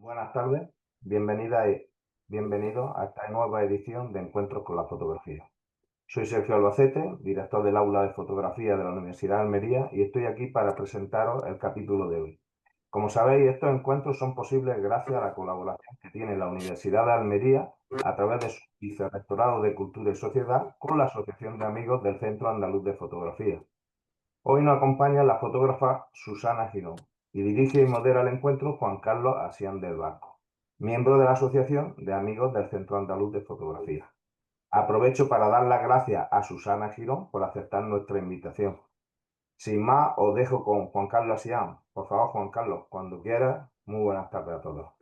Buenas tardes, bienvenida y bienvenido a esta nueva edición de Encuentros con la Fotografía. Soy Sergio Albacete, director del Aula de Fotografía de la Universidad de Almería, y estoy aquí para presentaros el capítulo de hoy. Como sabéis, estos encuentros son posibles gracias a la colaboración que tiene la Universidad de Almería a través de su Vicerrectorado de Cultura y Sociedad con la Asociación de Amigos del Centro Andaluz de Fotografía. Hoy nos acompaña la fotógrafa Susana Girón y dirige y modera el encuentro Juan Carlos Asián del Barco, miembro de la Asociación de Amigos del Centro Andaluz de Fotografía. Aprovecho para dar las gracias a Susana Girón por aceptar nuestra invitación. Sin más, os dejo con Juan Carlos Asián. Por favor, Juan Carlos, cuando quieras, muy buenas tardes a todos.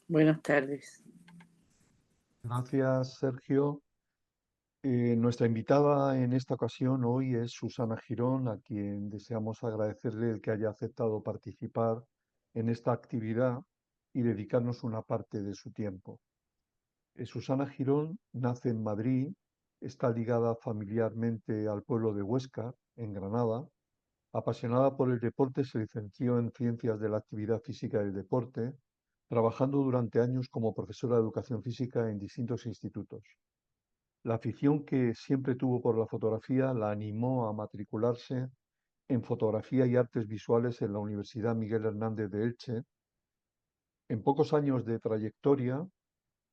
Buenas tardes. Gracias, Sergio. Nuestra invitada en esta ocasión hoy es Susana Girón, a quien deseamos agradecerle el que haya aceptado participar en esta actividad y dedicarnos una parte de su tiempo. Susana Girón nace en Madrid, está ligada familiarmente al pueblo de Huesca, en Granada. Apasionada por el deporte, se licenció en Ciencias de la Actividad Física y del Deporte, trabajando durante años como profesora de educación física en distintos institutos. La afición que siempre tuvo por la fotografía la animó a matricularse en Fotografía y Artes Visuales en la Universidad Miguel Hernández de Elche. En pocos años de trayectoria,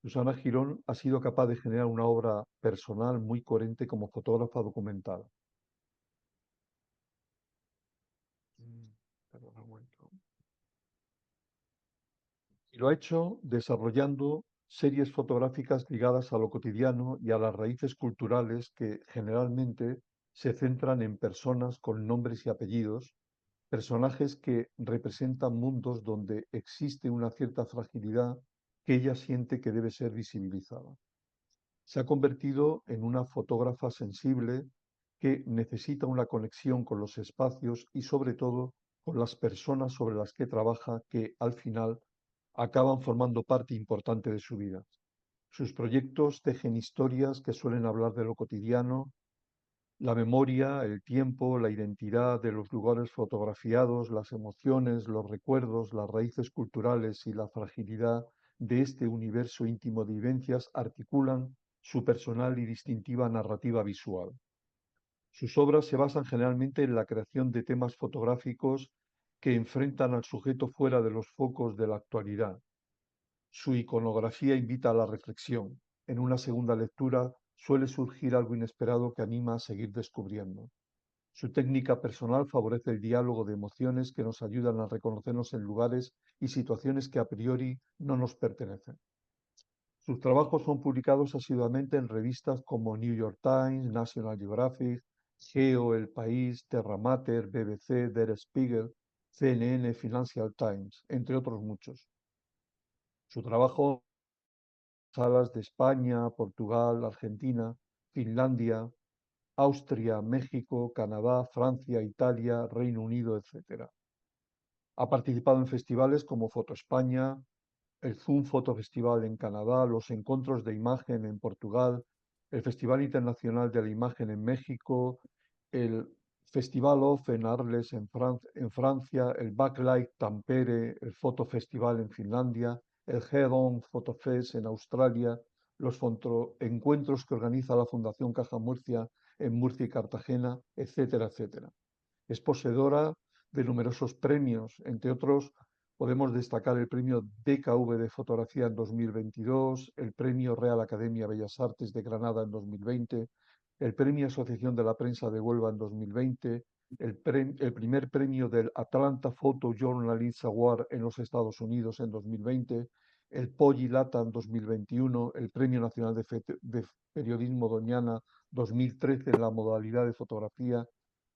Susana Girón ha sido capaz de generar una obra personal muy coherente como fotógrafa documental. Perdona un momento. Y lo ha hecho desarrollando series fotográficas ligadas a lo cotidiano y a las raíces culturales que generalmente se centran en personas con nombres y apellidos, personajes que representan mundos donde existe una cierta fragilidad que ella siente que debe ser visibilizada. Se ha convertido en una fotógrafa sensible que necesita una conexión con los espacios y sobre todo con las personas sobre las que trabaja, que al final acaban formando parte importante de su vida. Sus proyectos tejen historias que suelen hablar de lo cotidiano, la memoria, el tiempo, la identidad de los lugares fotografiados, las emociones, los recuerdos, las raíces culturales y la fragilidad de este universo íntimo de vivencias articulan su personal y distintiva narrativa visual. Sus obras se basan generalmente en la creación de temas fotográficos que enfrentan al sujeto fuera de los focos de la actualidad. Su iconografía invita a la reflexión. En una segunda lectura suele surgir algo inesperado que anima a seguir descubriendo. Su técnica personal favorece el diálogo de emociones que nos ayudan a reconocernos en lugares y situaciones que a priori no nos pertenecen. Sus trabajos son publicados asiduamente en revistas como New York Times, National Geographic, Geo, El País, Terra Mater, BBC, Der Spiegel, CNN, Financial Times, entre otros muchos. Su trabajo en salas de España, Portugal, Argentina, Finlandia, Austria, México, Canadá, Francia, Italia, Reino Unido, etc. Ha participado en festivales como Foto España, el Zoom Photo Festival en Canadá, los Encontros de Imagen en Portugal, el Festival Internacional de la Imagen en México, el Festival Off en Arles en Francia, el Backlight Tampere, el Photo Festival en Finlandia, el Head-On Photo Fest en Australia, los encuentros que organiza la Fundación Caja Murcia en Murcia y Cartagena, etcétera, etcétera. Es poseedora de numerosos premios, entre otros podemos destacar el premio DKV de Fotografía en 2022, el premio Real Academia Bellas Artes de Granada en 2020, el premio Asociación de la Prensa de Huelva en 2020, el primer premio del Atlanta Photo Journalists Award en los Estados Unidos en 2020, el Poggi Latam 2021, el Premio Nacional de Periodismo Doñana 2013 en la modalidad de fotografía,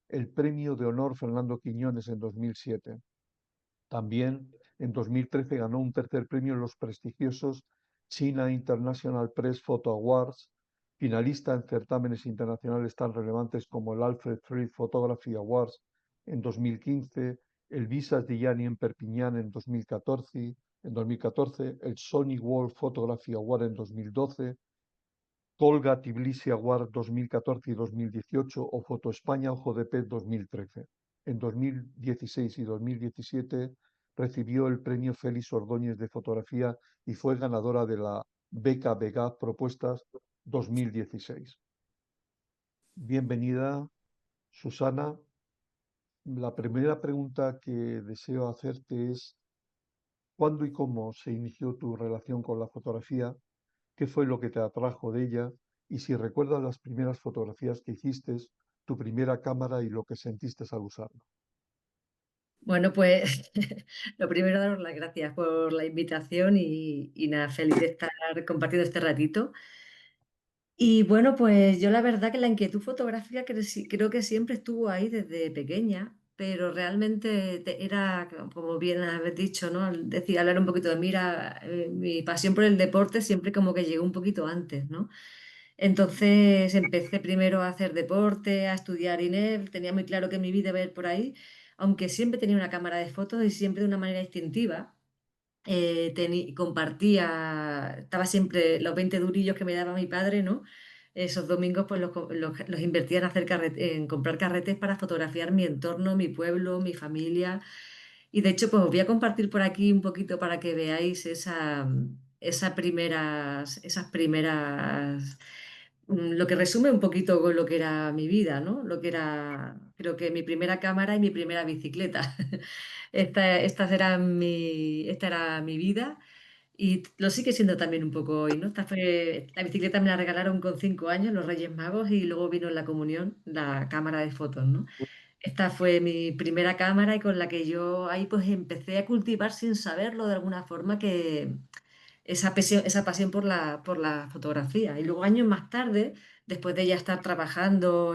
el Premio de Honor Fernando Quiñones en 2007. También en 2013 ganó un tercer premio en los prestigiosos China International Press Photo Awards, finalista en certámenes internacionales tan relevantes como el Alfred Fried Photography Awards en 2015, el Visas di Gianni en Perpiñán en 2014, el Sony World Photography Award en 2012, Colga Tbilisi Award 2014 y 2018 o Foto España Ojo de Pez 2013. En 2016 y 2017 recibió el premio Félix Ordóñez de fotografía y fue ganadora de la beca Vega Propuestas 2016. Bienvenida, Susana. La primera pregunta que deseo hacerte es, ¿cuándo y cómo se inició tu relación con la fotografía? ¿Qué fue lo que te atrajo de ella? Y si recuerdas las primeras fotografías que hiciste, tu primera cámara y lo que sentiste al usarla. Bueno, pues lo primero, daros las gracias por la invitación y nada, feliz de estar compartiendo este ratito. Y bueno, pues yo la verdad que la inquietud fotográfica creo que siempre estuvo ahí desde pequeña, pero realmente era, como bien habéis dicho, ¿no? Al decir, hablar un poquito de mira, mi pasión por el deporte siempre como que llegó un poquito antes, ¿no? Entonces empecé primero a hacer deporte, a estudiar INEF, tenía muy claro que mi vida iba a ir por ahí, aunque siempre tenía una cámara de fotos y siempre de una manera instintiva. Compartía, estaba siempre los 20 durillos que me daba mi padre, ¿no? Esos domingos pues los invertía en, en comprar carretes para fotografiar mi entorno, mi pueblo, mi familia. Y de hecho, pues os voy a compartir por aquí un poquito para que veáis esas primeras, lo que resume un poquito con lo que era mi vida, ¿no? Lo que era, creo que mi primera cámara y mi primera bicicleta. Esta era mi vida y lo sigue siendo también un poco hoy, ¿no? La bicicleta me la regalaron con 5 años los Reyes Magos y luego vino en la comunión la cámara de fotos, ¿no? Esta fue mi primera cámara y con la que yo ahí pues empecé a cultivar sin saberlo de alguna forma que esa pasión por la fotografía. Y luego años más tarde, después de ya estar trabajando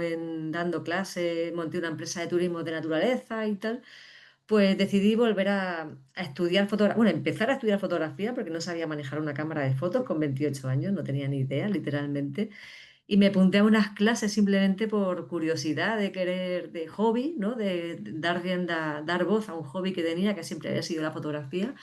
dando clases, monté una empresa de turismo de naturaleza y tal, pues decidí volver a estudiar fotografía, bueno, empezar a estudiar fotografía porque no sabía manejar una cámara de fotos con 28 años, no tenía ni idea, literalmente. Y me apunté a unas clases simplemente por curiosidad, de querer, de hobby, ¿no? De dar rienda, dar voz a un hobby que tenía, que siempre había sido la fotografía.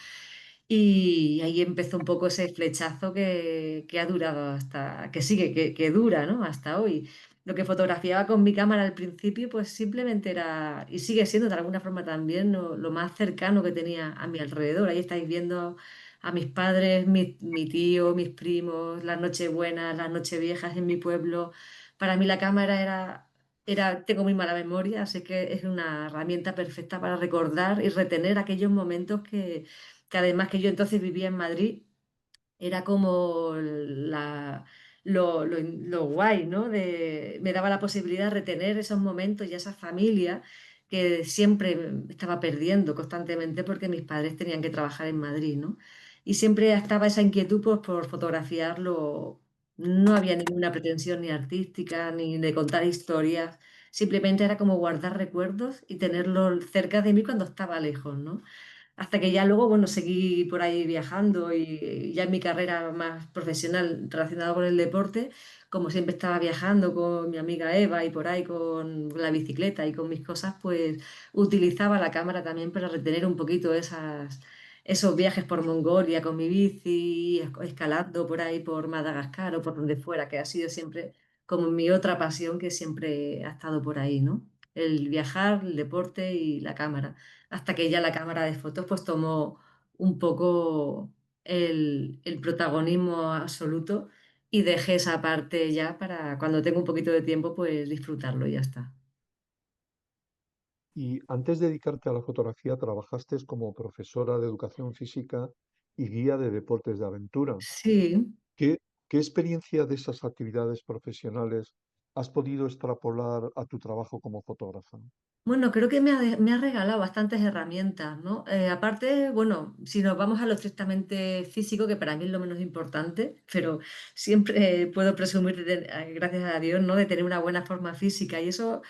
Y ahí empezó un poco ese flechazo que ha durado hasta, que sigue, que dura, ¿no? Hasta hoy. Lo que fotografiaba con mi cámara al principio, pues simplemente era, y sigue siendo de alguna forma también, lo más cercano que tenía a mi alrededor. Ahí estáis viendo a mis padres, mi tío, mis primos, las nochebuenas, las nocheviejas en mi pueblo. Para mí la cámara tengo muy mala memoria, así que es una herramienta perfecta para recordar y retener aquellos momentos que además que yo entonces vivía en Madrid, era como lo guay, ¿no? Me daba la posibilidad de retener esos momentos y esa familia que siempre estaba perdiendo constantemente porque mis padres tenían que trabajar en Madrid, ¿no? Y siempre estaba esa inquietud pues, por fotografiarlo. No había ninguna pretensión ni artística ni de contar historias. Simplemente era como guardar recuerdos y tenerlo cerca de mí cuando estaba lejos, ¿no? Hasta que ya luego, bueno, seguí por ahí viajando y ya en mi carrera más profesional relacionada con el deporte, como siempre estaba viajando con mi amiga Eva y por ahí con la bicicleta y con mis cosas, pues utilizaba la cámara también para retener un poquito esos viajes por Mongolia con mi bici, escalando por ahí por Madagascar o por donde fuera, que ha sido siempre como mi otra pasión que siempre ha estado por ahí, ¿no? El viajar, el deporte y la cámara hasta que ya la cámara de fotos pues tomó un poco el protagonismo absoluto y dejé esa parte ya para cuando tengo un poquito de tiempo pues disfrutarlo y ya está. Y antes de dedicarte a la fotografía, trabajaste como profesora de educación física y guía de deportes de aventura. Sí. ¿Qué, qué experiencia de esas actividades profesionales has podido extrapolar a tu trabajo como fotógrafa? Bueno, creo que me ha regalado bastantes herramientas, ¿no? Aparte, bueno, si nos vamos a lo estrictamente físico, que para mí es lo menos importante, pero siempre puedo presumir, gracias a Dios, ¿no? De tener una buena forma física y eso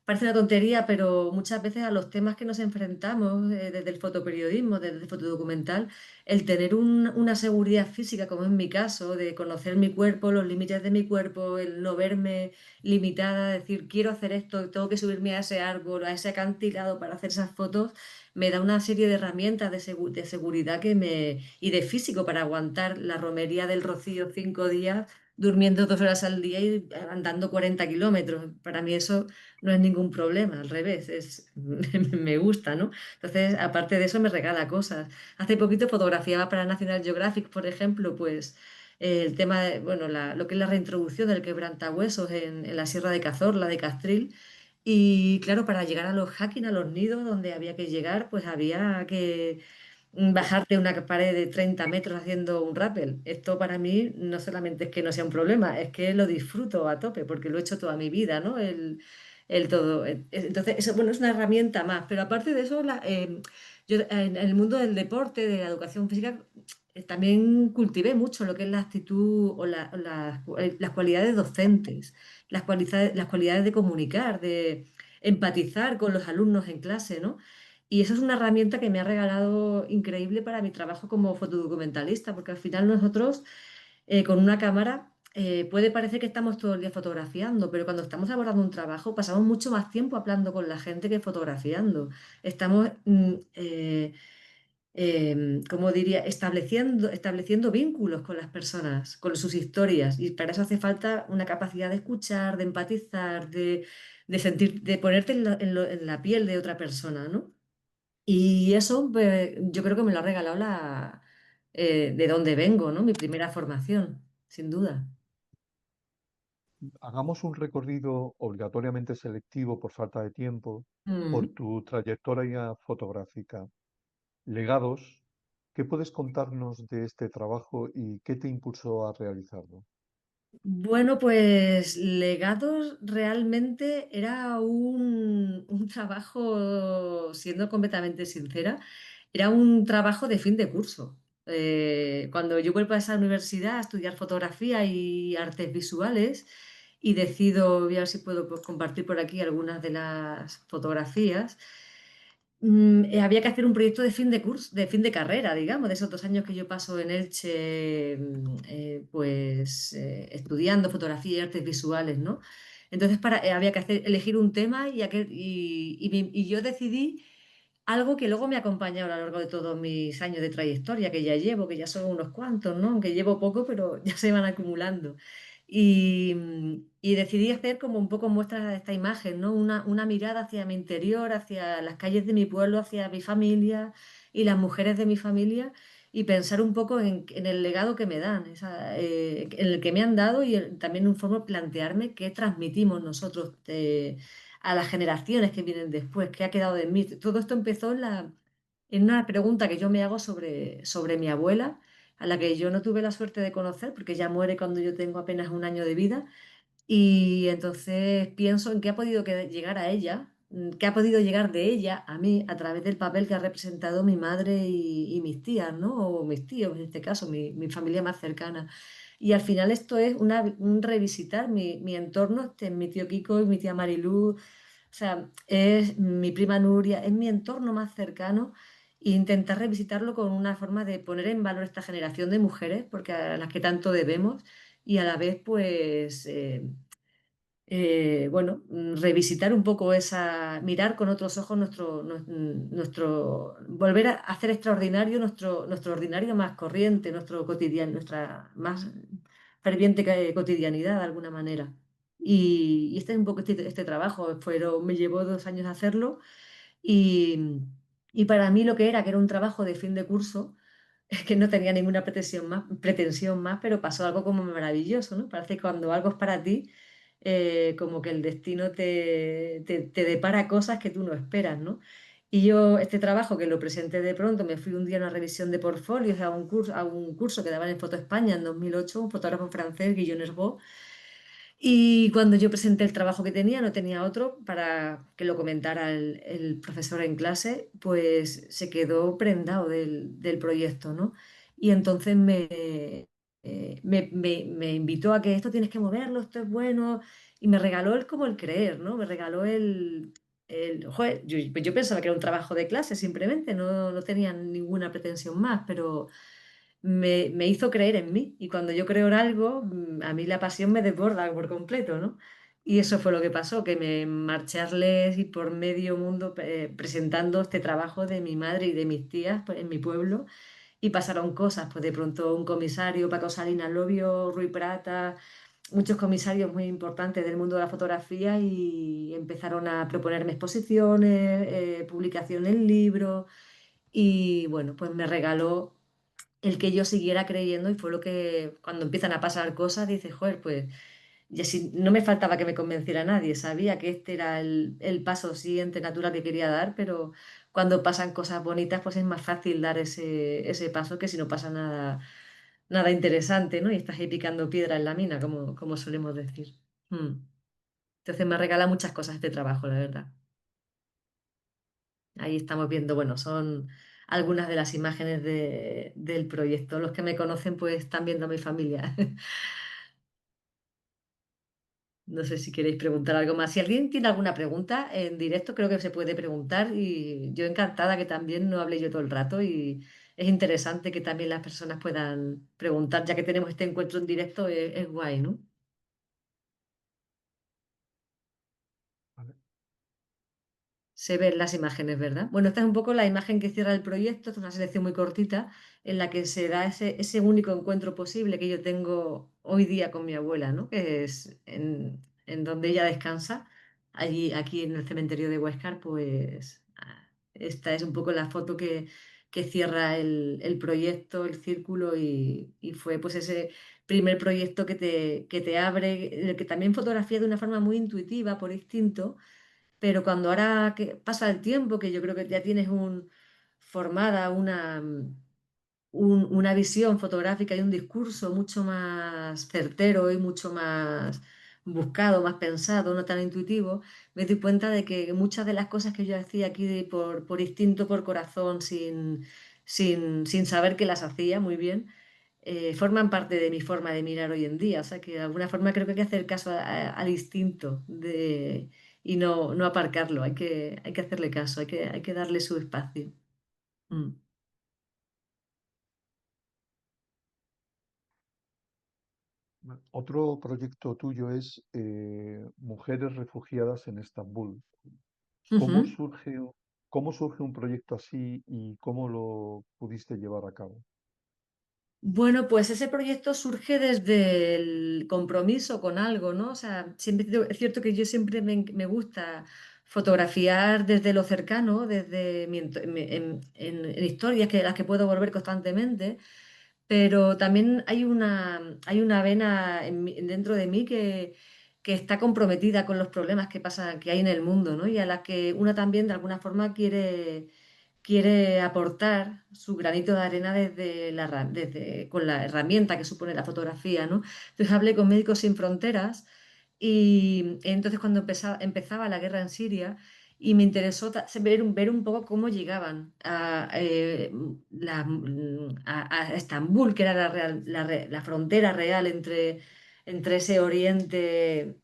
parece una tontería, pero muchas veces a los temas que nos enfrentamos desde el fotoperiodismo, desde el fotodocumental, el tener una seguridad física, como en mi caso, de conocer mi cuerpo, los límites de mi cuerpo, el no verme limitada, decir, quiero hacer esto, tengo que subirme a ese árbol, a ese acantilado para hacer esas fotos, me da una serie de herramientas de seguridad y de físico para aguantar la romería del Rocío 5 días durmiendo 2 horas al día y andando 40 kilómetros. Para mí eso no es ningún problema, al revés, me gusta, ¿no? Entonces, aparte de eso, me regala cosas. Hace poquito fotografiaba para National Geographic, por ejemplo, pues el tema de, bueno, lo que es la reintroducción del quebrantahuesos en la Sierra de Cazorla, de Castril. Y claro, para llegar a los hacking, a los nidos donde había que llegar, pues había que bajarte una pared de 30 metros haciendo un rappel. Esto para mí no solamente es que no sea un problema, es que lo disfruto a tope, porque lo he hecho toda mi vida, ¿no? El todo. Entonces, eso, bueno, es una herramienta más, pero aparte de eso, yo en el mundo del deporte, de la educación física, también cultivé mucho lo que es la actitud o las cualidades docentes, las cualidades de comunicar, de empatizar con los alumnos en clase, ¿no? Y eso es una herramienta que me ha regalado increíble para mi trabajo como fotodocumentalista, porque al final nosotros con una cámara puede parecer que estamos todo el día fotografiando, pero cuando estamos abordando un trabajo pasamos mucho más tiempo hablando con la gente que fotografiando. Estamos, ¿cómo diría?, estableciendo vínculos con las personas, con sus historias, y para eso hace falta una capacidad de escuchar, de empatizar, de sentir, de ponerte en la piel de otra persona, ¿no? Y eso, pues, yo creo que me lo ha regalado de donde vengo, ¿no? Mi primera formación, sin duda. Hagamos un recorrido obligatoriamente selectivo por falta de tiempo por Mm. tu trayectoria fotográfica. Legados, ¿qué puedes contarnos de este trabajo y qué te impulsó a realizarlo? Bueno, pues Legados realmente era un trabajo, siendo completamente sincera, era un trabajo de fin de curso. Cuando yo vuelvo a esa universidad a estudiar fotografía y artes visuales y decido, voy a ver si puedo pues, compartir por aquí algunas de las fotografías. Había que hacer un proyecto de fin de curso, de fin de carrera, digamos, de esos 2 años que yo paso en Elche, pues estudiando fotografía y artes visuales, ¿no? Entonces había que elegir un tema y yo decidí algo que luego me ha acompañado a lo largo de todos mis años de trayectoria, que ya llevo, que ya son unos cuantos, ¿no? Aunque llevo poco, pero ya se van acumulando. Y decidí hacer como un poco muestra de esta imagen, ¿no? Una mirada hacia mi interior, hacia las calles de mi pueblo, hacia mi familia y las mujeres de mi familia, y pensar un poco en el legado que me dan, en el que me han dado, y también un forma plantearme qué transmitimos nosotros a las generaciones que vienen después, qué ha quedado de mí. Todo esto empezó en una pregunta que yo me hago sobre mi abuela, a la que yo no tuve la suerte de conocer, porque ella muere cuando yo tengo apenas un año de vida. Y entonces pienso en qué ha podido llegar a ella, qué ha podido llegar de ella a mí a través del papel que ha representado mi madre y mis tías, ¿no? O mis tíos, en este caso, mi familia más cercana. Y al final esto es un revisitar mi entorno, mi tío Kiko y mi tía Marilú, o sea, es mi prima Nuria, es mi entorno más cercano, e intentar revisitarlo con una forma de poner en valor esta generación de mujeres, porque a las que tanto debemos, y a la vez, pues, bueno, revisitar un poco mirar con otros ojos volver a hacer extraordinario nuestro ordinario más corriente, nuestro cotidiano, nuestra más ferviente cotidianidad de alguna manera. Y este es un poco este trabajo, me llevó 2 años hacerlo y, y para mí lo que era, que era un trabajo de fin de curso, es que no tenía ninguna pretensión más, pero pasó algo como maravilloso, ¿no? Parece que cuando algo es para ti, como que el destino te depara cosas que tú no esperas, ¿no? Y yo, este trabajo que lo presenté de pronto, me fui un día a una revisión de portfolios a un curso que daban en Foto España en 2008, un fotógrafo francés, Guillaume Herbeau, y cuando yo presenté el trabajo que tenía, no tenía otro para que lo comentara el profesor en clase, pues se quedó prendado del proyecto, ¿no? Y entonces me invitó a que esto tienes que moverlo, esto es bueno, y me regaló como el creer, ¿no? Me regaló joder, yo pensaba que era un trabajo de clase simplemente, no tenía ninguna pretensión más, pero me hizo creer en mí. Y cuando yo creo en algo, a mí la pasión me desborda por completo, ¿no? Y eso fue lo que pasó, que me marché a Arles y por medio mundo presentando este trabajo de mi madre y de mis tías pues, en mi pueblo. y pasaron cosas, pues de pronto un comisario, Paco Salinas lo vio, Rui Prata, muchos comisarios muy importantes del mundo de la fotografía y empezaron a proponerme exposiciones, publicación en libros y bueno, pues me regaló el que yo siguiera creyendo y fue lo que cuando empiezan a pasar cosas dices, joder, pues y así no me faltaba que me convenciera nadie, sabía que este era el paso siguiente natural que quería dar, pero cuando pasan cosas bonitas, pues es más fácil dar ese paso que si no pasa nada, nada interesante, ¿no? Y estás ahí picando piedra en la mina, como solemos decir. Mm. Entonces me regala muchas cosas este trabajo, la verdad. Ahí estamos viendo, bueno, son algunas de las imágenes del proyecto. Los que me conocen, pues están viendo a mi familia. No sé si queréis preguntar algo más. Si alguien tiene alguna pregunta en directo, creo que se puede preguntar y yo encantada que también no hable yo todo el rato y es interesante que también las personas puedan preguntar, ya que tenemos este encuentro en directo, es guay, ¿no? ¿vale? Se ven las imágenes, ¿verdad? Bueno, esta es un poco la imagen que cierra el proyecto, es una selección muy cortita en la que se da ese único encuentro posible que yo tengo hoy día con mi abuela, ¿no? Que es en donde ella descansa, allí, aquí en el cementerio de Huéscar, pues esta es un poco la foto que cierra el proyecto, el círculo y fue pues ese primer proyecto que te abre, el que también fotografía de una forma muy intuitiva, por instinto pero cuando ahora que pasa el tiempo, que yo creo que ya tienes formada una visión fotográfica y un discurso mucho más certero y mucho más buscado, más pensado, no tan intuitivo, me doy cuenta de que muchas de las cosas que yo hacía aquí por instinto, por corazón, sin saber que las hacía muy bien, forman parte de mi forma de mirar hoy en día. O sea que de alguna forma creo que hay que hacer caso al instinto y no aparcarlo, hay que hacerle caso, hay que darle su espacio. Mm. Otro proyecto tuyo es Mujeres refugiadas en Estambul. ¿Cómo Ujú. surge, cómo surge un proyecto así y cómo lo pudiste llevar a cabo? Bueno, pues ese proyecto surge desde el compromiso con algo, ¿no? O sea, siempre es cierto que yo siempre me gusta fotografiar desde lo cercano, desde en historias que, a las que puedo volver constantemente, pero también hay una vena dentro de mí que está comprometida con los problemas que pasan, que hay en el mundo, ¿no? Y a la que una también de alguna forma quiere aportar su granito de arena con la herramienta que supone la fotografía, ¿no? Entonces hablé con Médicos Sin Fronteras y entonces cuando empezaba la guerra en Siria y me interesó ver un poco cómo llegaban a Estambul, que era la frontera real entre ese oriente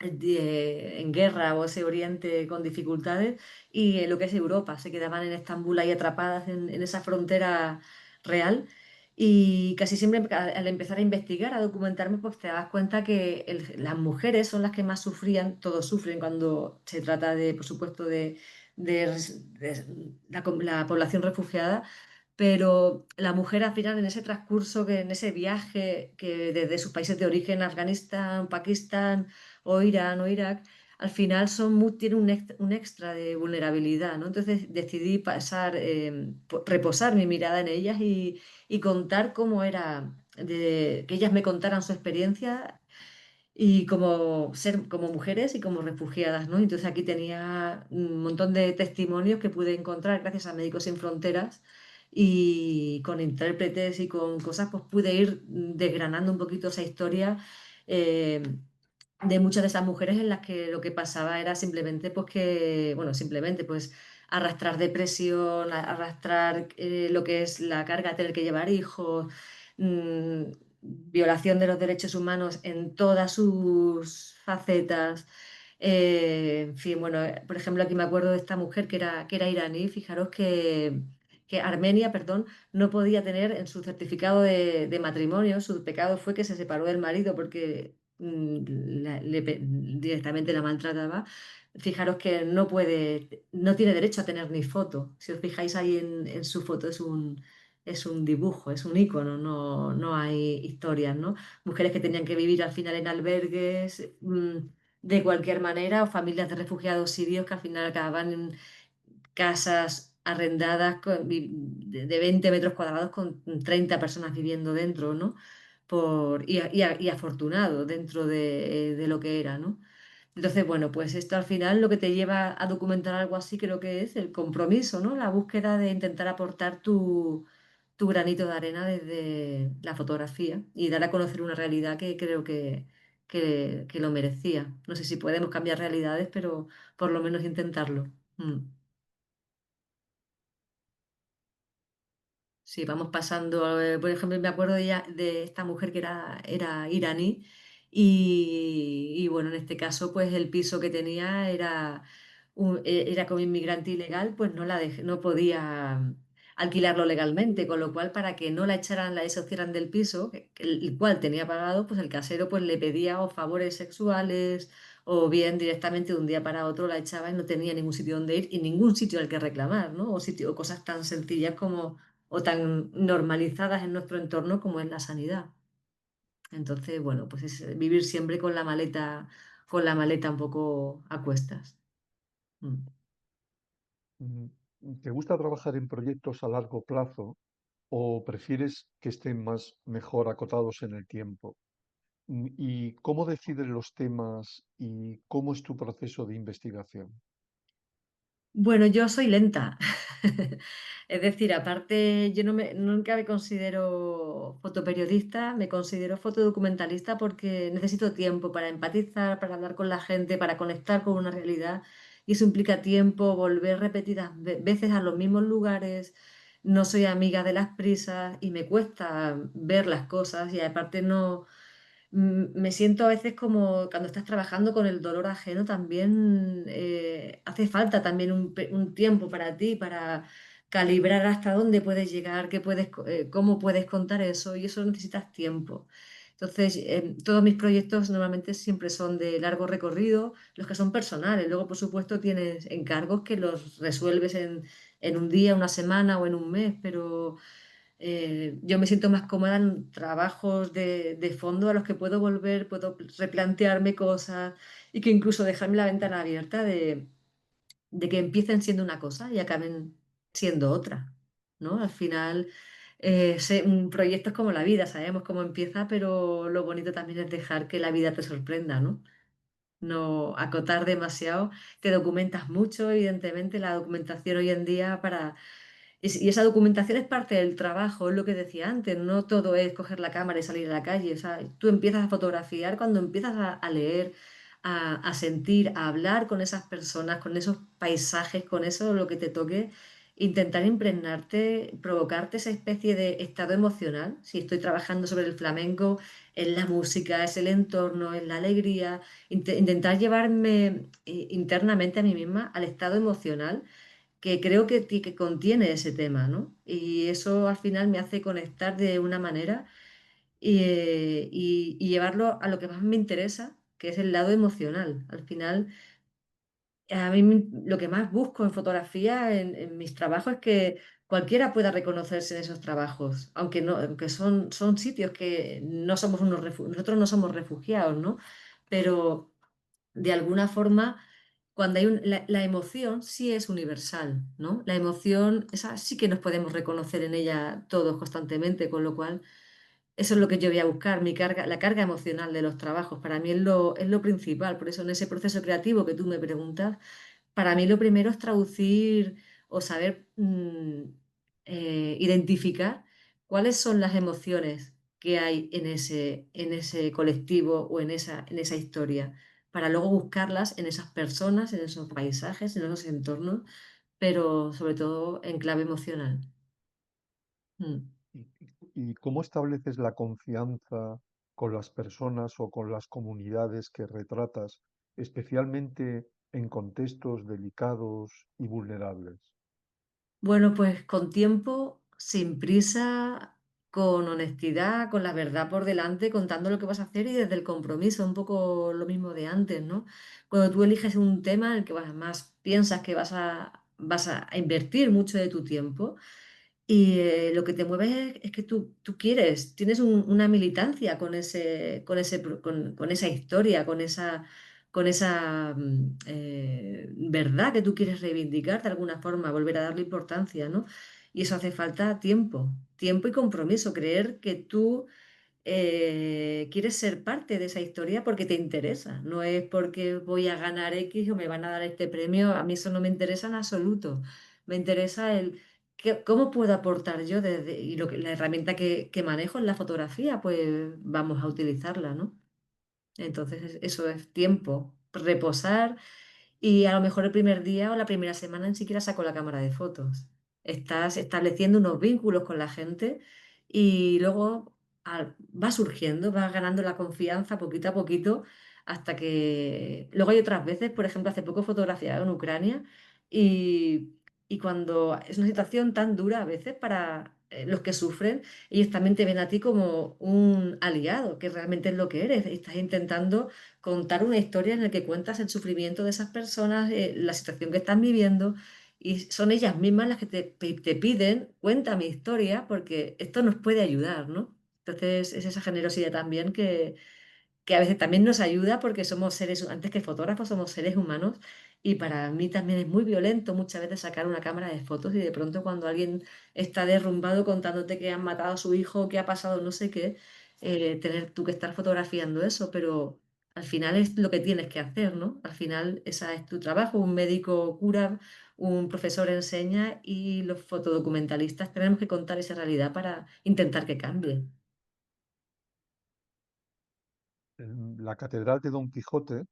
en guerra o ese Oriente con dificultades y lo que es Europa. Se quedaban en Estambul ahí atrapadas en esa frontera real. Y casi siempre al empezar a investigar, a documentarme, pues te das cuenta que las mujeres son las que más sufrían, todos sufren cuando se trata de, por supuesto, de la población refugiada, pero la mujer al final en ese transcurso, en ese viaje que desde sus países de origen, Afganistán, Pakistán o Irán o Irak, al final tienen un extra de vulnerabilidad, ¿no? Entonces decidí reposar mi mirada en ellas y contar cómo era, que ellas me contaran su experiencia y como ser como mujeres y como refugiadas, ¿no? Entonces aquí tenía un montón de testimonios que pude encontrar gracias a Médicos Sin Fronteras y con intérpretes y con cosas, pues pude ir desgranando un poquito esa historia eh, de muchas de esas mujeres en las que lo que pasaba era simplemente, pues bueno, simplemente pues arrastrar depresión, arrastrar lo que es la carga de tener que llevar hijos, mm, violación de los derechos humanos en todas sus facetas. En fin, bueno, por ejemplo, aquí me acuerdo de esta mujer que era iraní, fijaros que Armenia, perdón, no podía tener en su certificado de matrimonio, su pecado fue que se separó del marido porque directamente la maltrataba. Fijaros que no tiene derecho a tener ni foto. Si os fijáis ahí en su foto, es un dibujo, es un icono, no hay historias, ¿no? Mujeres que tenían que vivir al final en albergues, de cualquier manera, o familias de refugiados sirios que al final acababan en casas arrendadas de 20 metros cuadrados con 30 personas viviendo dentro, ¿no? Y afortunado dentro de lo que era, ¿no? Entonces, bueno, pues esto al final lo que te lleva a documentar algo así creo que es el compromiso, ¿no? La búsqueda de intentar aportar tu granito de arena desde la fotografía y dar a conocer una realidad que creo que lo merecía. No sé si podemos cambiar realidades, pero por lo menos intentarlo. Mm. Sí, vamos pasando, por ejemplo, me acuerdo de esta mujer que era iraní y bueno, en este caso, pues el piso que tenía era como inmigrante ilegal, pues no podía alquilarlo legalmente, con lo cual para que no la echaran, la deshocieran del piso, el cual tenía pagado, pues el casero pues le pedía o favores sexuales o bien directamente de un día para otro la echaba y no tenía ningún sitio donde ir y ningún sitio al que reclamar, ¿no? O cosas tan sencillas como o tan normalizadas en nuestro entorno como es la sanidad. Entonces, bueno, pues es vivir siempre con la maleta un poco a cuestas. Mm. Mm, ¿Te gusta trabajar en proyectos a largo plazo o prefieres que estén más mejor acotados en el tiempo? ¿Y cómo decides los temas y cómo es tu proceso de investigación? Bueno, yo soy lenta. Es decir, aparte, yo nunca me considero fotoperiodista, me considero fotodocumentalista porque necesito tiempo para empatizar, para hablar con la gente, para conectar con una realidad. Y eso implica tiempo, volver repetidas veces a los mismos lugares. No soy amiga de las prisas y me cuesta ver las cosas y aparte no. Me siento a veces como cuando estás trabajando con el dolor ajeno, también hace falta también un tiempo para ti, para calibrar hasta dónde puedes llegar, cómo puedes contar eso, y eso necesitas tiempo. Entonces, todos mis proyectos normalmente siempre son de largo recorrido, los que son personales. Luego, por supuesto, tienes encargos que los resuelves en un día, una semana o en un mes, pero yo me siento más cómoda en trabajos de fondo a los que puedo volver, puedo replantearme cosas y que incluso dejarme la ventana abierta de que empiecen siendo una cosa y acaben siendo otra, ¿no? Al final, un proyecto es como la vida, sabemos cómo empieza, pero lo bonito también es dejar que la vida te sorprenda, ¿no? No acotar demasiado. Te documentas mucho, evidentemente, la documentación hoy en día y esa documentación es parte del trabajo, es lo que decía antes, no todo es coger la cámara y salir a la calle. O sea, tú empiezas a fotografiar cuando empiezas a leer, a sentir, a hablar con esas personas, con esos paisajes, con eso lo que te toque, intentar impregnarte, provocarte esa especie de estado emocional. Si estoy trabajando sobre el flamenco, es la música, es el entorno, es la alegría, intentar llevarme internamente a mí misma al estado emocional que creo que contiene ese tema, ¿no? Y eso al final me hace conectar de una manera y llevarlo a lo que más me interesa, que es el lado emocional. Al final, a mí lo que más busco en fotografía, en mis trabajos, es que cualquiera pueda reconocerse en esos trabajos, aunque no, aunque son sitios que no somos nosotros no somos refugiados, ¿no? Pero de alguna forma, cuando la emoción sí es universal, ¿no? La emoción, esa sí que nos podemos reconocer en ella todos constantemente, con lo cual eso es lo que yo voy a buscar, la carga emocional de los trabajos. Para mí es lo principal, por eso en ese proceso creativo que tú me preguntas, para mí lo primero es traducir o saber identificar cuáles son las emociones que hay en ese colectivo o en esa historia, para luego buscarlas en esas personas, en esos paisajes, en esos entornos, pero sobre todo en clave emocional. Mm. ¿Y cómo estableces la confianza con las personas o con las comunidades que retratas, especialmente en contextos delicados y vulnerables? Bueno, pues con tiempo, sin prisa, con honestidad, con la verdad por delante, contando lo que vas a hacer y desde el compromiso, un poco lo mismo de antes, ¿no? Cuando tú eliges un tema en el que más piensas que vas a invertir mucho de tu tiempo, Y lo que te mueve es que tú quieres, tienes una militancia con esa historia, con esa verdad que tú quieres reivindicar de alguna forma, volver a darle importancia, ¿no? Y eso hace falta tiempo y compromiso, creer que tú quieres ser parte de esa historia porque te interesa, no es porque voy a ganar X o me van a dar este premio, a mí eso no me interesa en absoluto, me interesa cómo puedo aportar yo y la herramienta que manejo en la fotografía, pues vamos a utilizarla, ¿no? Entonces eso es tiempo, reposar y a lo mejor el primer día o la primera semana ni siquiera saco la cámara de fotos. Estás estableciendo unos vínculos con la gente y luego va surgiendo, va ganando la confianza poquito a poquito hasta que... Luego hay otras veces, por ejemplo, hace poco fotografiaba en Ucrania y, y cuando es una situación tan dura a veces para los que sufren, ellos también te ven a ti como un aliado, que realmente es lo que eres. Estás intentando contar una historia en la que cuentas el sufrimiento de esas personas, la situación que están viviendo, y son ellas mismas las que te piden, cuenta mi historia, porque esto nos puede ayudar, ¿no? Entonces es esa generosidad también que a veces también nos ayuda porque somos seres, antes que fotógrafos, somos seres humanos y para mí también es muy violento muchas veces sacar una cámara de fotos y de pronto cuando alguien está derrumbado contándote que han matado a su hijo, que ha pasado no sé qué, tener tú que estar fotografiando eso, pero al final es lo que tienes que hacer, ¿no? Al final esa es tu trabajo, un médico cura, un profesor enseña y los fotodocumentalistas tenemos que contar esa realidad para intentar que cambie. En la Catedral de Don Quijote,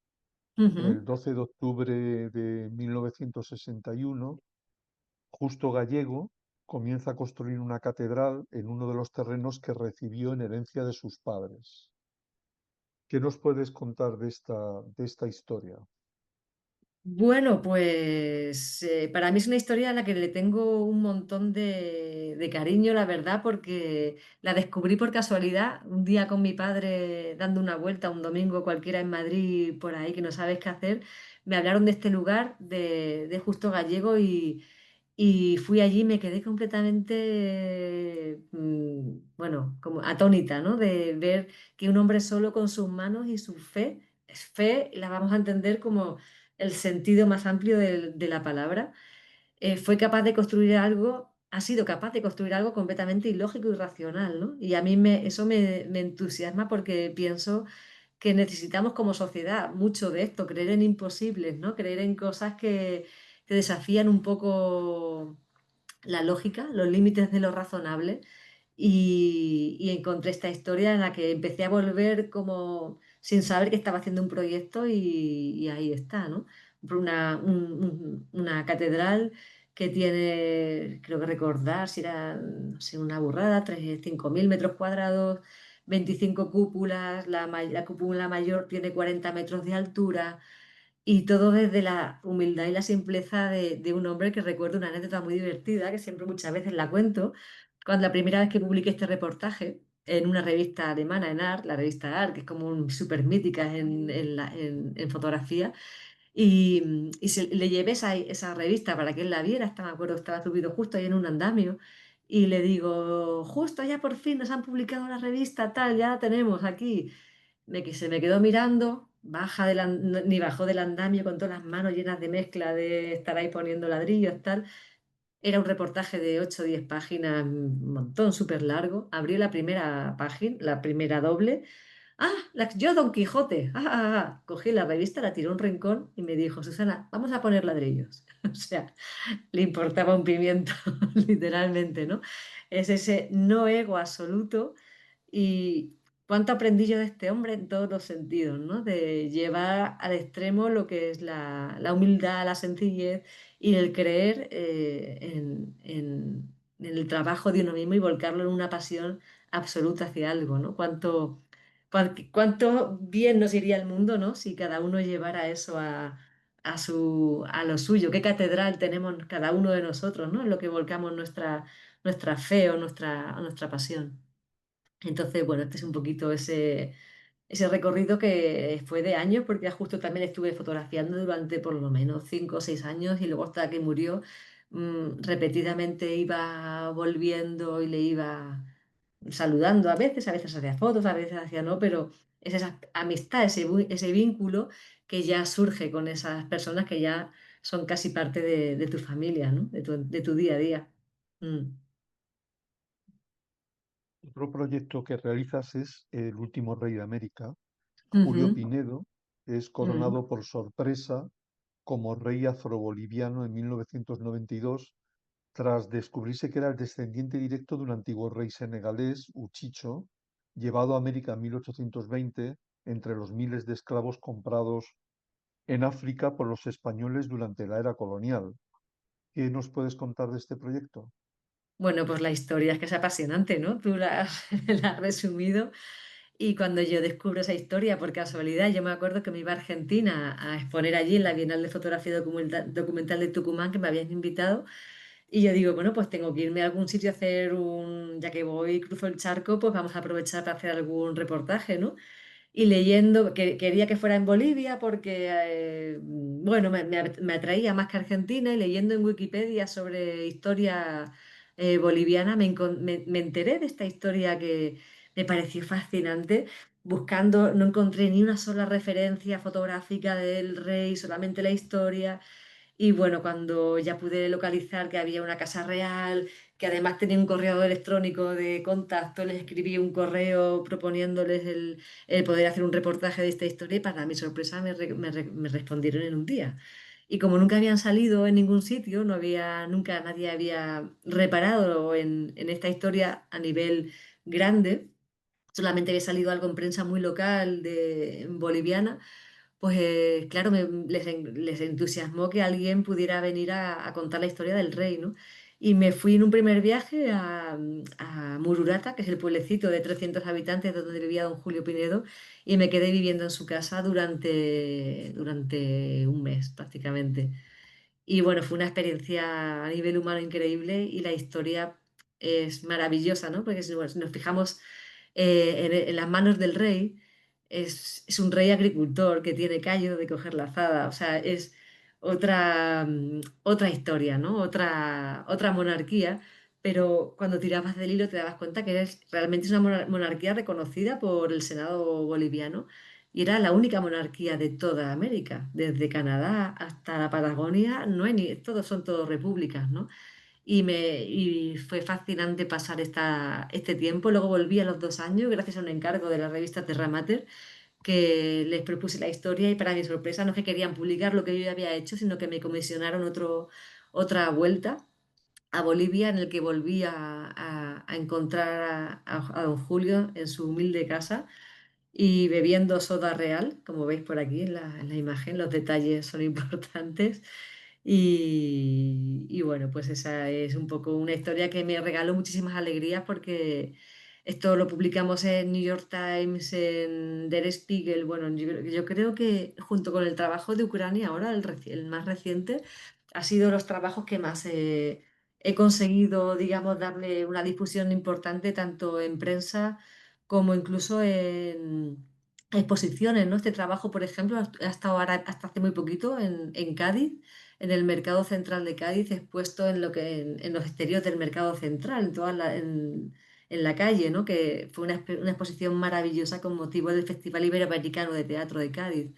el Ujú. 12 de octubre de 1961, Justo Gallego comienza a construir una catedral en uno de los terrenos que recibió en herencia de sus padres. ¿Qué nos puedes contar de esta historia? Bueno, pues para mí es una historia a la que le tengo un montón de cariño, la verdad, porque la descubrí por casualidad, un día con mi padre dando una vuelta un domingo cualquiera en Madrid, por ahí que no sabes qué hacer, me hablaron de este lugar, de Justo Gallego y fui allí y me quedé completamente, bueno, como atónita, ¿no? De ver que un hombre solo con sus manos y su fe, es fe, la vamos a entender como el sentido más amplio de la palabra, fue capaz de construir algo, ha sido capaz de construir algo completamente ilógico y racional, ¿no? Y a mí eso me entusiasma porque pienso que necesitamos como sociedad mucho de esto, creer en imposibles, ¿no? Creer en cosas que desafían un poco la lógica, los límites de lo razonable y encontré esta historia en la que empecé a volver como sin saber que estaba haciendo un proyecto y ahí está, ¿no? Una catedral que tiene, creo que recordar, si era, no sé, una burrada, 5.000 metros cuadrados, 25 cúpulas, la cúpula mayor tiene 40 metros de altura. Y todo desde la humildad y la simpleza de un hombre que recuerdo una anécdota muy divertida, que siempre muchas veces la cuento, cuando la primera vez que publiqué este reportaje en una revista alemana, en Art, la revista Art, que es como súper mítica en fotografía, le llevé esa revista para que él la viera, me acuerdo, estaba subido justo ahí en un andamio, y le digo, justo ya por fin nos han publicado la revista, tal, ya la tenemos aquí. Que se me quedó mirando, ni bajó del andamio con todas las manos llenas de mezcla de estar ahí poniendo ladrillos, tal. Era un reportaje de 8 o 10 páginas, un montón, súper largo. Abrí la primera página, la primera doble. Ah, yo Don Quijote. Cogí la revista, la tiré a un rincón y me dijo, Susana, vamos a poner ladrillos. O sea, le importaba un pimiento, literalmente, ¿no? Es ese no ego absoluto y cuánto aprendí yo de este hombre en todos los sentidos, ¿no? De llevar al extremo lo que es la humildad, la sencillez y el creer en el trabajo de uno mismo y volcarlo en una pasión absoluta hacia algo, ¿no? Cuánto bien nos iría el mundo, ¿no? Si cada uno llevara eso a lo suyo. ¿Qué catedral tenemos cada uno de nosotros, ¿no? En lo que volcamos nuestra fe o nuestra pasión. Entonces, bueno, este es un poquito ese recorrido que fue de años, porque justo también estuve fotografiando durante por lo menos 5 o 6 años y luego hasta que murió repetidamente iba volviendo y le iba saludando a veces hacía fotos, a veces hacía no, pero es esa amistad, ese vínculo que ya surge con esas personas que ya son casi parte de tu familia, ¿no? De tu día a día. Mm. Otro proyecto que realizas es El último rey de América. Julio Ujú. Pinedo es Mm. coronado por sorpresa como rey afroboliviano en 1992, tras descubrirse que era el descendiente directo de un antiguo rey senegalés, Uchicho, llevado a América en 1820 entre los miles de esclavos comprados en África por los españoles durante la era colonial. ¿Qué nos puedes contar de este proyecto? Bueno, pues la historia es que es apasionante, ¿no? Tú la, la has resumido. Y cuando yo descubro esa historia, por casualidad, yo me acuerdo que me iba a Argentina a exponer allí en la Bienal de Fotografía Documental de Tucumán, que me habían invitado. Y yo digo, bueno, pues tengo que irme a algún sitio a hacer ya que voy, cruzo el charco, pues vamos a aprovechar para hacer algún reportaje, ¿no? Y leyendo, que quería que fuera en Bolivia porque, bueno, me atraía más que Argentina y leyendo en Wikipedia sobre historia boliviana me enteré de esta historia que me pareció fascinante. Buscando, no encontré ni una sola referencia fotográfica del rey, solamente la historia. Y bueno, cuando ya pude localizar que había una casa real, que además tenía un correo electrónico de contacto, les escribí un correo proponiéndoles el poder hacer un reportaje de esta historia y para mi sorpresa me respondieron en un día. Y como nunca habían salido en ningún sitio, nunca nadie había reparado en esta historia a nivel grande, solamente había salido algo en prensa muy local boliviana, pues claro, les entusiasmó que alguien pudiera venir a contar la historia del rey, ¿no? Y me fui en un primer viaje a Mururata, que es el pueblecito de 300 habitantes donde vivía don Julio Pinedo, y me quedé viviendo en su casa durante un mes prácticamente. Y bueno, fue una experiencia a nivel humano increíble y la historia es maravillosa, ¿no? Porque si nos fijamos en las manos del rey, es un rey agricultor que tiene callo de coger la azada, o sea, es otra historia, ¿no? Otra monarquía, pero cuando tirabas del hilo te dabas cuenta que realmente es una monarquía reconocida por el Senado boliviano y era la única monarquía de toda América, desde Canadá hasta la Patagonia, no hay todos son todos repúblicas, ¿no? Y fue fascinante pasar este tiempo. Luego volví a los 2 años, gracias a un encargo de la revista Terra Mater, que les propuse la historia y para mi sorpresa no es que querían publicar lo que yo ya había hecho, sino que me comisionaron otra vuelta a Bolivia en el que volví a encontrar a don Julio en su humilde casa y bebiendo soda real, como veis por aquí en la imagen, los detalles son importantes. Y bueno, pues esa es un poco una historia que me regaló muchísimas alegrías porque esto lo publicamos en New York Times, en Der Spiegel. Bueno, yo creo que junto con el trabajo de Ucrania ahora, el más reciente, ha sido los trabajos que más he conseguido, digamos, darle una difusión importante tanto en prensa como incluso en exposiciones, ¿no? Este trabajo, por ejemplo, ha estado ahora hasta hace muy poquito en Cádiz, en el Mercado Central de Cádiz, expuesto en los exteriores del Mercado Central, en la calle, ¿no? Que fue una exposición maravillosa con motivo del Festival Iberoamericano de Teatro de Cádiz,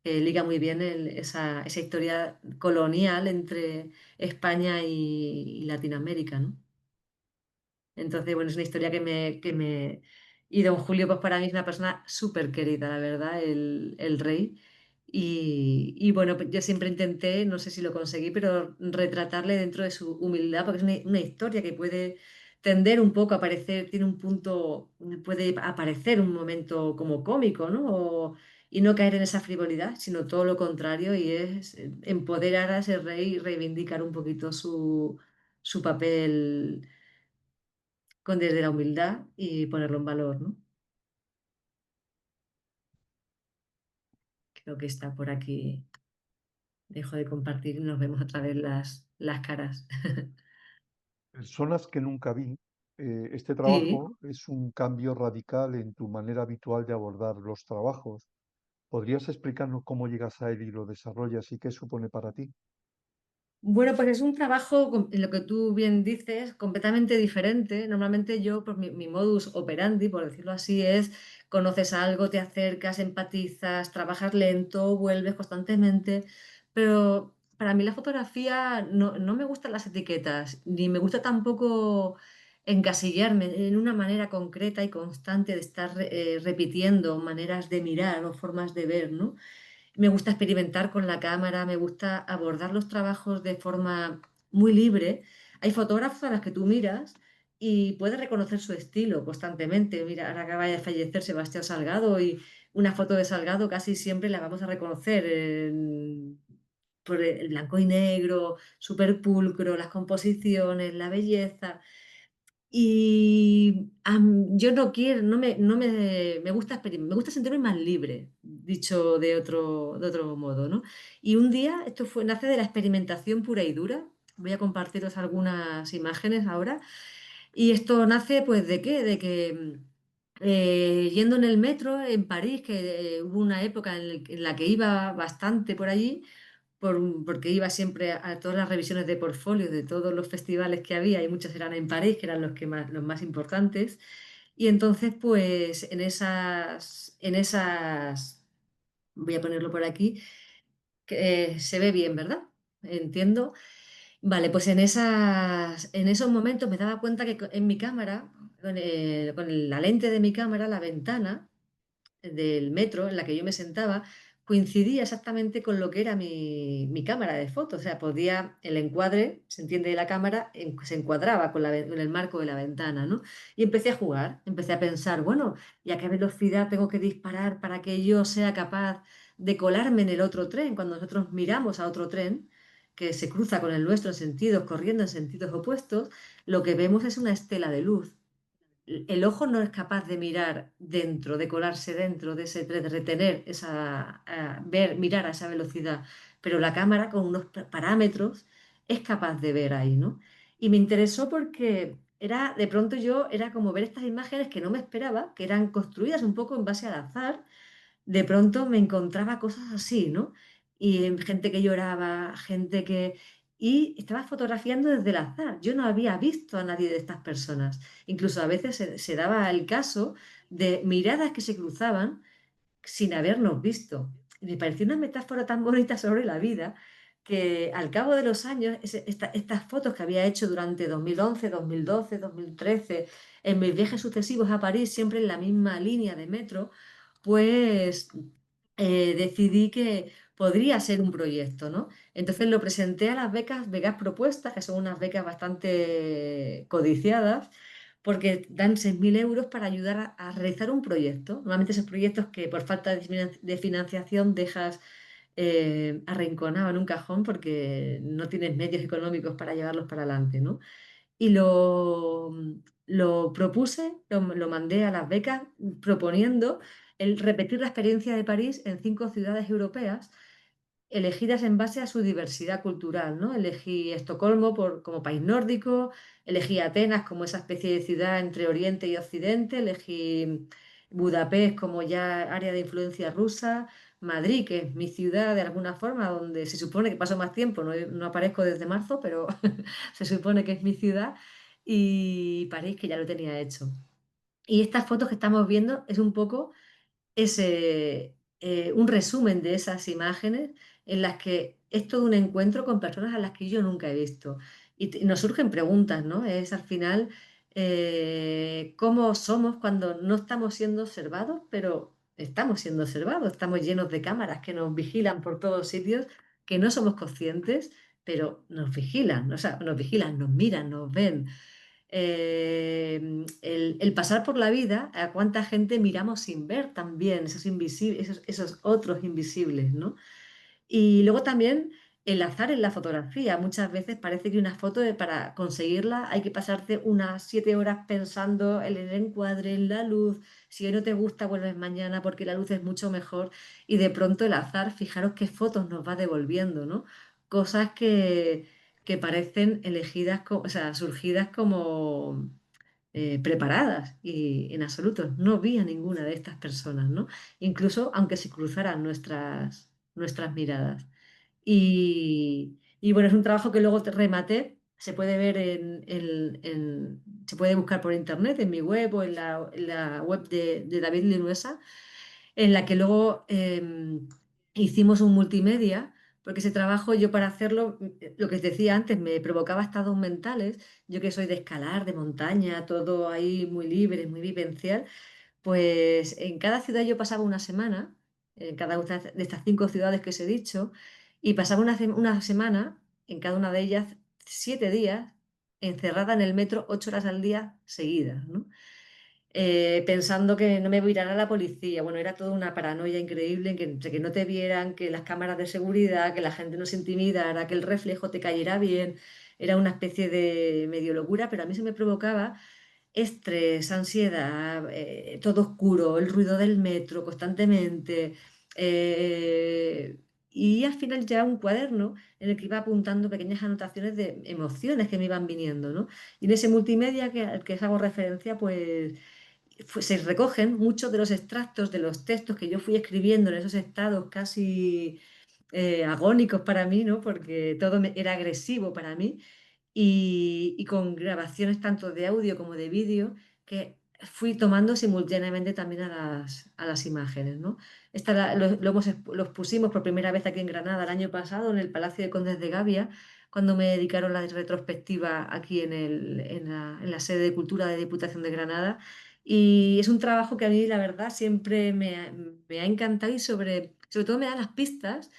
que liga muy bien esa historia colonial entre España y Latinoamérica, ¿no? Entonces, bueno, es una historia que me. Y don Julio, pues para mí es una persona súper querida, la verdad, el rey. Y bueno, pues yo siempre intenté, no sé si lo conseguí, pero retratarle dentro de su humildad, porque es una historia que puede tender un poco a parecer, tiene un punto, puede aparecer un momento como cómico, ¿no? Y no caer en esa frivolidad, sino todo lo contrario, y es empoderar a ese rey y reivindicar un poquito su papel desde la humildad y ponerlo en valor, ¿no? Creo que está por aquí. Dejo de compartir y nos vemos otra vez las caras. Personas que nunca vi. Este Sí, trabajo es un cambio radical en tu manera habitual de abordar los trabajos. ¿Podrías explicarnos cómo llegas a él y lo desarrollas y qué supone para ti? Bueno, pues es un trabajo, lo que tú bien dices, completamente diferente. Normalmente yo, pues mi modus operandi, por decirlo así, es conoces algo, te acercas, empatizas, trabajas lento, vuelves constantemente. Pero para mí la fotografía no me gustan las etiquetas, ni me gusta tampoco encasillarme en una manera concreta y constante de estar repitiendo maneras de mirar o formas de ver, ¿no? Me gusta experimentar con la cámara, me gusta abordar los trabajos de forma muy libre. Hay fotógrafos a los que tú miras y puedes reconocer su estilo constantemente. Mira, ahora acaba de fallecer Sebastián Salgado y una foto de Salgado casi siempre la vamos a reconocer por el blanco y negro, súper pulcro, las composiciones, la belleza. Y yo no quiero, me gusta, me gusta sentirme más libre, dicho de otro modo, ¿no? Y un día, nace de la experimentación pura y dura. Voy a compartiros algunas imágenes ahora. Y esto nace, pues, ¿de qué? De que yendo en el metro en París, que hubo una época en la que iba bastante por allí, porque iba siempre a todas las revisiones de portfolio de todos los festivales que había, y muchos eran en París, que eran los más importantes. Y entonces, pues voy a ponerlo por aquí, que se ve bien, ¿verdad? Entiendo. Vale, pues en esos momentos me daba cuenta que en mi cámara, con la lente de mi cámara, la ventana del metro en la que yo me sentaba coincidía exactamente con lo que era mi cámara de fotos. O sea, el encuadre, se entiende, de la cámara, se encuadraba con el marco de la ventana, ¿no? Y empecé a jugar, empecé a pensar, bueno, ¿y a qué velocidad tengo que disparar para que yo sea capaz de colarme en el otro tren? Cuando nosotros miramos a otro tren que se cruza con el nuestro corriendo en sentidos opuestos, lo que vemos es una estela de luz. El ojo no es capaz de mirar dentro, de colarse dentro de ese, de retener mirar a esa velocidad, pero la cámara con unos parámetros es capaz de ver ahí, ¿no? Y me interesó porque de pronto era como ver estas imágenes que no me esperaba, que eran construidas un poco en base al azar. De pronto me encontraba cosas así, ¿no? Y gente que lloraba, gente que... Y estaba fotografiando desde el azar. Yo no había visto a nadie de estas personas. Incluso a veces se daba el caso de miradas que se cruzaban sin habernos visto. Y me pareció una metáfora tan bonita sobre la vida que al cabo de los años, estas fotos que había hecho durante 2011, 2012, 2013, en mis viajes sucesivos a París, siempre en la misma línea de metro, pues decidí que podría ser un proyecto, ¿no? Entonces lo presenté a las becas propuestas, que son unas becas bastante codiciadas, porque dan 6.000 euros para ayudar a realizar un proyecto. Normalmente esos proyectos que por falta de financiación dejas arrinconado en un cajón porque no tienes medios económicos para llevarlos para adelante, ¿no? Y lo propuse, lo mandé a las becas proponiendo el repetir la experiencia de París en 5 ciudades europeas elegidas en base a su diversidad cultural, ¿no? Elegí Estocolmo como país nórdico, elegí Atenas como esa especie de ciudad entre Oriente y Occidente, elegí Budapest como ya área de influencia rusa, Madrid, que es mi ciudad de alguna forma, donde se supone que paso más tiempo, no aparezco desde marzo, pero se supone que es mi ciudad, y París, que ya lo tenía hecho. Y estas fotos que estamos viendo es un poco un resumen de esas imágenes en las que es todo un encuentro con personas a las que yo nunca he visto. Y nos surgen preguntas, ¿no? Es al final cómo somos cuando no estamos siendo observados, pero estamos siendo observados, estamos llenos de cámaras que nos vigilan por todos sitios, que no somos conscientes, pero nos vigilan, o sea, nos vigilan, nos miran, nos ven. El pasar por la vida, a cuánta gente miramos sin ver también, esos invisibles, esos otros invisibles, ¿no? Y luego también el azar en la fotografía. Muchas veces parece que una para conseguirla hay que pasarte unas 7 horas pensando en el encuadre, en la luz. Si hoy no te gusta, vuelves mañana porque la luz es mucho mejor. Y de pronto el azar, fijaros qué fotos nos va devolviendo, ¿no? Cosas que parecen elegidas, o sea, surgidas como preparadas y en absoluto no vi a ninguna de estas personas, ¿no? Incluso aunque se cruzaran nuestras miradas. Y, Y bueno, es un trabajo que luego rematé, se puede ver se puede buscar por internet, en mi web o en la web de David Linuesa, en la que luego hicimos un multimedia, porque ese trabajo yo para hacerlo, lo que os decía antes, me provocaba estados mentales, yo que soy de escalar, de montaña, todo ahí muy libre, muy vivencial, pues en cada ciudad yo pasaba una semana, en cada una de estas 5 ciudades que os he dicho, y pasaba una semana en cada una de ellas, 7 días, encerrada en el metro 8 horas al día seguidas, ¿no? Pensando que no me mirara la policía. Bueno, era toda una paranoia increíble, que no te vieran, que las cámaras de seguridad, que la gente no se intimidara, que el reflejo te cayera bien. Era una especie de medio locura, pero a mí se me provocaba estrés, ansiedad, todo oscuro, el ruido del metro constantemente. eh, y al final ya un cuaderno en el que iba apuntando pequeñas anotaciones de emociones que me iban viniendo, ¿no? Y en ese multimedia al que os hago referencia, pues se recogen muchos de los extractos de los textos que yo fui escribiendo en esos estados casi agónicos para mí, ¿no? Porque todo era agresivo para mí y con grabaciones tanto de audio como de vídeo que fui tomando simultáneamente también a las imágenes, ¿no? Los pusimos por primera vez aquí en Granada el año pasado en el Palacio de Condes de Gavia, cuando me dedicaron la retrospectiva aquí en la sede de Cultura de Diputación de Granada. Y es un trabajo que a mí, la verdad, siempre me ha encantado y sobre todo me da las pistas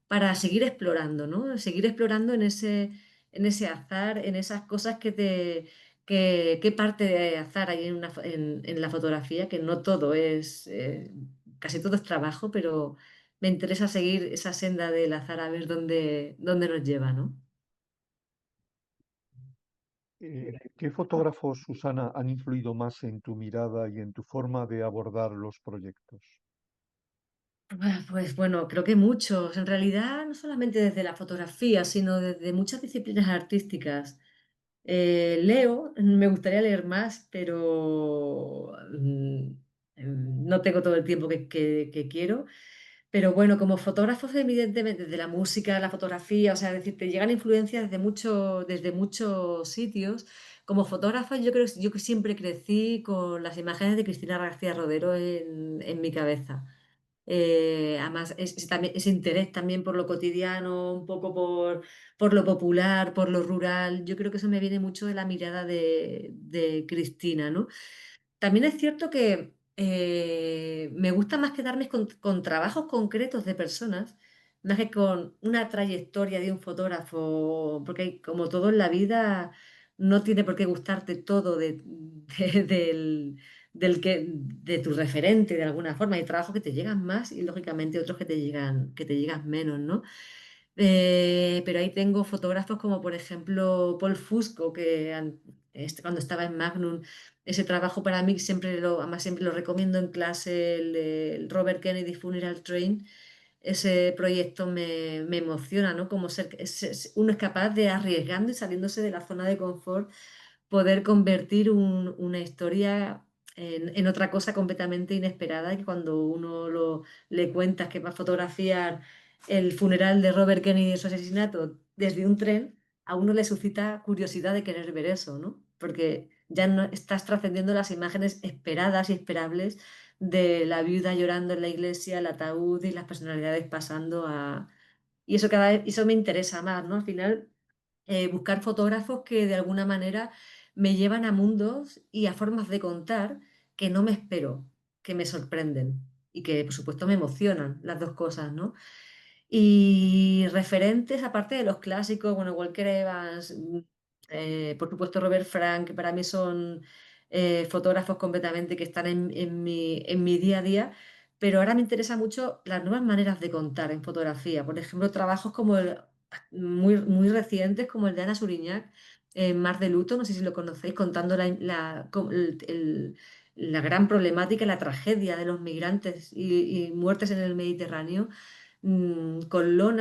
para seguir explorando, ¿no? Seguir explorando en ese azar, en esas cosas qué parte de azar hay en la fotografía, que no todo es, casi todo es trabajo, pero me interesa seguir esa senda del azar a ver dónde nos lleva, ¿no? ¿Qué fotógrafos, Susana, han influido más en tu mirada y en tu forma de abordar los proyectos? Pues bueno, creo que muchos, en realidad no solamente desde la fotografía, sino desde muchas disciplinas artísticas. Leo, me gustaría leer más, pero no tengo todo el tiempo que quiero. Pero bueno, como fotógrafos, evidentemente, desde la música, la fotografía, o sea, es decir, te llegan influencias desde muchos sitios. Como fotógrafa, yo creo yo que siempre crecí con las imágenes de Cristina García Rodero en mi cabeza. Además, ese interés también por lo cotidiano, un poco por lo popular, por lo rural, yo creo que eso me viene mucho de la mirada de Cristina, ¿no? También es cierto que me gusta más quedarme con trabajos concretos de personas, más que con una trayectoria de un fotógrafo, porque como todo en la vida, no tiene por qué gustarte todo de tu referente de alguna forma. Hay trabajos que te llegan más y lógicamente otros que te llegan menos, ¿no? Pero ahí tengo fotógrafos como por ejemplo Paul Fusco, cuando estaba en Magnum, ese trabajo para mí además siempre lo recomiendo en clase, el Robert Kennedy Funeral Train. Ese proyecto me emociona, ¿no? Como uno es capaz de arriesgando y saliéndose de la zona de confort poder convertir una historia en otra cosa completamente inesperada, que cuando le cuentas que va a fotografiar el funeral de Robert Kennedy y su asesinato desde un tren, a uno le suscita curiosidad de querer ver eso, ¿no? Porque ya no estás trascendiendo las imágenes esperadas y esperables de la viuda llorando en la iglesia, el ataúd y las personalidades pasando a... Y eso cada vez, eso me interesa más, ¿no? Al final buscar fotógrafos que de alguna manera me llevan a mundos y a formas de contar que no me espero, que me sorprenden y que por supuesto me emocionan, las dos cosas, ¿no? Y referentes, aparte de los clásicos, bueno, Walker Evans, por supuesto Robert Frank, que para mí son fotógrafos completamente que están en mi día a día, pero ahora me interesa mucho las nuevas maneras de contar en fotografía. Por ejemplo, trabajos muy recientes como el de Ana Suriñac, Mar de Luto, no sé si lo conocéis, contando la gran problemática, la tragedia de los migrantes y muertes en el Mediterráneo con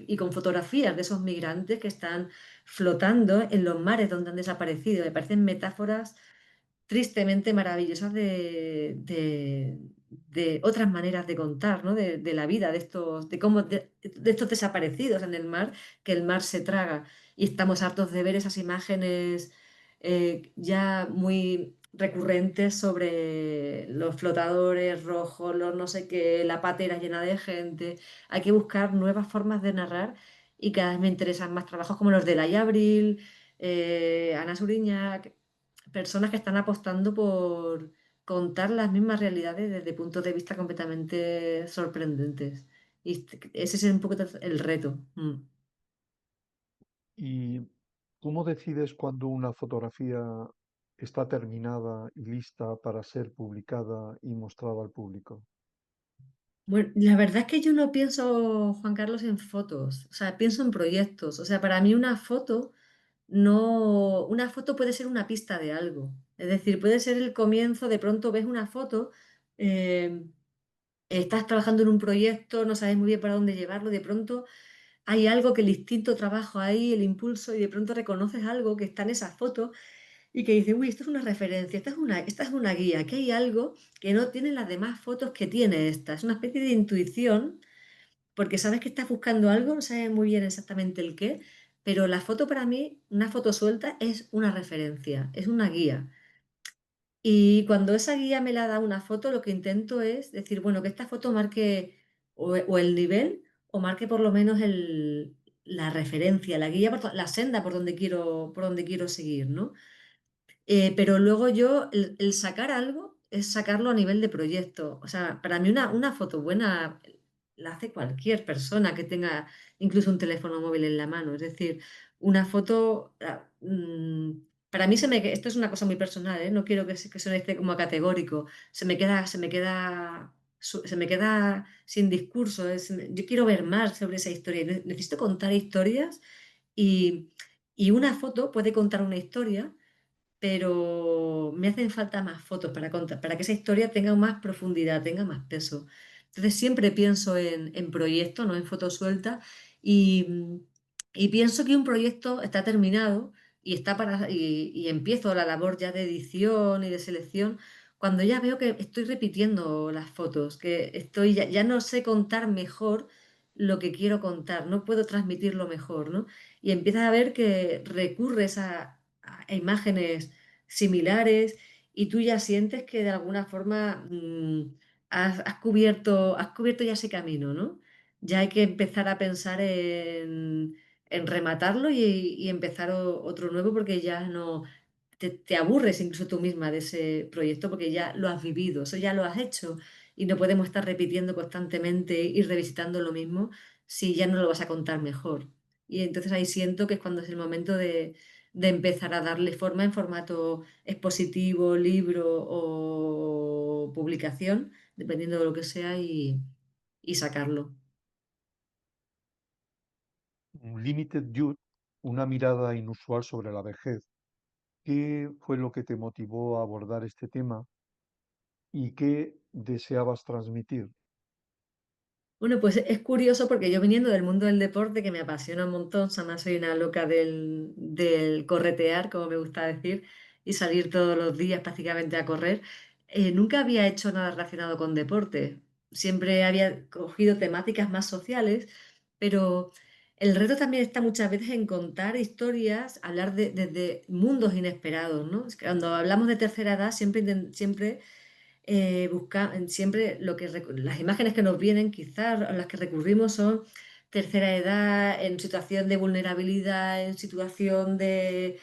y con fotografías de esos migrantes que están flotando en los mares donde han desaparecido. Me parecen metáforas tristemente maravillosas de otras maneras de contar, ¿no? De la vida, de estos, de estos desaparecidos en el mar, que el mar se traga. Y estamos hartos de ver esas imágenes ya muy recurrentes sobre los flotadores rojos, los no sé qué, la patera llena de gente. Hay que buscar nuevas formas de narrar y cada vez me interesan más trabajos como los de Laia Abril, Ana Suriñac, personas que están apostando por contar las mismas realidades desde puntos de vista completamente sorprendentes. Y ese es un poco el reto. Mm. ¿Y cómo decides cuando una fotografía está terminada y lista para ser publicada y mostrada al público? Bueno, la verdad es que yo no pienso, Juan Carlos, en fotos, o sea, pienso en proyectos. O sea, para mí una foto no, una foto puede ser una pista de algo. Es decir, puede ser el comienzo, de pronto ves una foto, eh, estás trabajando en un proyecto, no sabes muy bien para dónde llevarlo, de pronto hay algo que el instinto trabaja ahí, el impulso, y de pronto reconoces algo que está en esa foto y que dices, uy, esto es una referencia, esta es una guía, que hay algo que no tienen las demás fotos que tiene esta. Es una especie de intuición, porque sabes que estás buscando algo, no sabes muy bien exactamente el qué, pero la foto para mí, una foto suelta, es una referencia, es una guía. Y cuando esa guía me la da una foto, lo que intento es decir, bueno, que esta foto marque o el nivel o marque por lo menos la referencia, la guía, la senda por donde quiero seguir, ¿no? Pero luego yo, el sacar algo es sacarlo a nivel de proyecto. O sea, para mí una foto buena la hace cualquier persona que tenga incluso un teléfono móvil en la mano. Es decir, una foto, para mí esto es una cosa muy personal, ¿eh? No quiero que suene este como categórico. Se me queda sin discurso. Yo quiero ver más sobre esa historia. Necesito contar historias y, y una foto puede contar una historia, pero me hacen falta más fotos para contar, para que esa historia tenga más profundidad, tenga más peso. Entonces siempre pienso en proyectos, no en fotos sueltas, y, y pienso que un proyecto está terminado y empiezo la labor ya de edición y de selección cuando ya veo que estoy repitiendo las fotos, que ya no sé contar mejor lo que quiero contar, no puedo transmitirlo mejor, ¿no? Y empiezas a ver que recurres a imágenes similares y tú ya sientes que de alguna forma has cubierto ya ese camino, ¿no? Ya hay que empezar a pensar en rematarlo y empezar otro nuevo porque ya no te aburres incluso tú misma de ese proyecto porque ya lo has vivido, eso ya lo has hecho y no podemos estar repitiendo constantemente y revisitando lo mismo si ya no lo vas a contar mejor. Y entonces ahí siento que es cuando es el momento de empezar a darle forma en formato expositivo, libro o publicación, dependiendo de lo que sea, y sacarlo. Limited Youth, una mirada inusual sobre la vejez. ¿Qué fue lo que te motivó a abordar este tema y qué deseabas transmitir? Bueno, pues es curioso porque yo viniendo del mundo del deporte, que me apasiona un montón, o sea, más soy una loca del corretear, como me gusta decir, y salir todos los días prácticamente a correr, nunca había hecho nada relacionado con deporte. Siempre había cogido temáticas más sociales, pero el reto también está muchas veces en contar historias, hablar desde mundos inesperados, ¿no? Es que cuando hablamos de tercera edad, siempre siempre las imágenes que nos vienen, quizás a las que recurrimos son tercera edad, en situación de vulnerabilidad, en situación de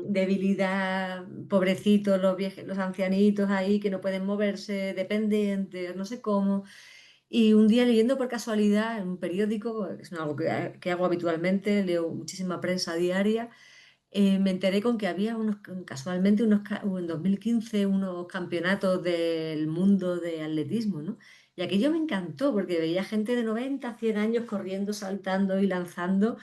debilidad, pobrecitos, los ancianitos ahí que no pueden moverse, dependientes, no sé cómo. Y un día leyendo por casualidad en un periódico, es algo que hago habitualmente, leo muchísima prensa diaria, me enteré con que había casualmente en 2015 unos campeonatos del mundo de atletismo, ¿no? Y aquello me encantó porque veía gente de 90 100 años corriendo, saltando y lanzando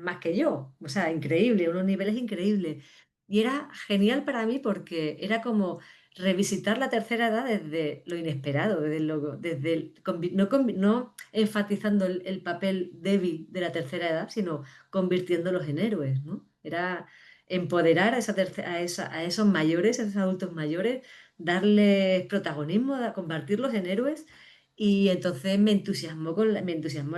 más que yo. O sea, increíble, unos niveles increíbles. Y era genial para mí porque era como revisitar la tercera edad desde lo inesperado, desde no enfatizando el papel débil de la tercera edad, sino convirtiéndolos en héroes, ¿no? Era empoderar a esos mayores, a esos adultos mayores, darles protagonismo, convertirlos en héroes. Y entonces me entusiasmó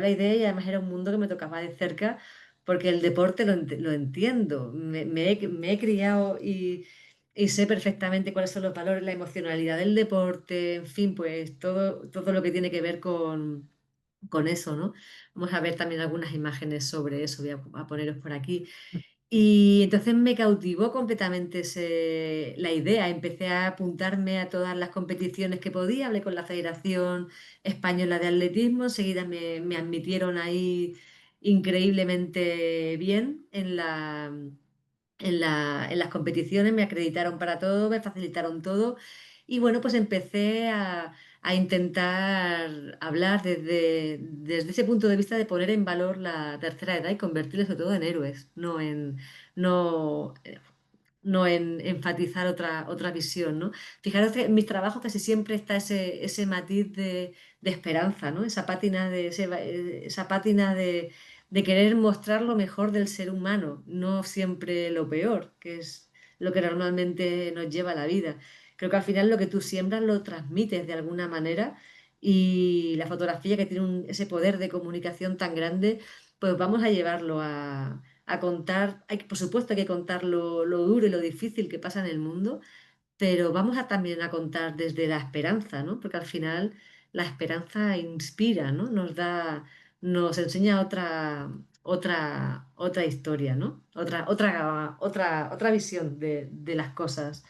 la idea y además era un mundo que me tocaba de cerca porque el deporte lo entiendo. Me he criado y sé perfectamente cuáles son los valores, la emocionalidad del deporte, en fin, pues todo lo que tiene que ver con eso, ¿no? Vamos a ver también algunas imágenes sobre eso, a poneros por aquí. Y entonces me cautivó completamente la idea. Empecé a apuntarme a todas las competiciones que podía. Hablé con la Federación Española de Atletismo. Enseguida me admitieron ahí increíblemente bien en las competiciones. Me acreditaron para todo, me facilitaron todo. Y bueno, pues empecé a intentar hablar desde ese punto de vista de poner en valor la tercera edad y convertirles sobre todo en héroes, no, no en enfatizar otra visión, ¿no? Fijaros que en mis trabajos casi siempre está ese matiz de esperanza, ¿no? Esa pátina de querer mostrar lo mejor del ser humano, no siempre lo peor, que es lo que normalmente nos lleva a la vida. Creo que al final lo que tú siembras lo transmites de alguna manera y la fotografía que tiene ese poder de comunicación tan grande, pues vamos a llevarlo a contar, por supuesto hay que contar lo duro y lo difícil que pasa en el mundo, pero vamos a también a contar desde la esperanza, ¿no? Porque al final la esperanza inspira, ¿no? Nos enseña otra historia, ¿no? Otra visión de las cosas.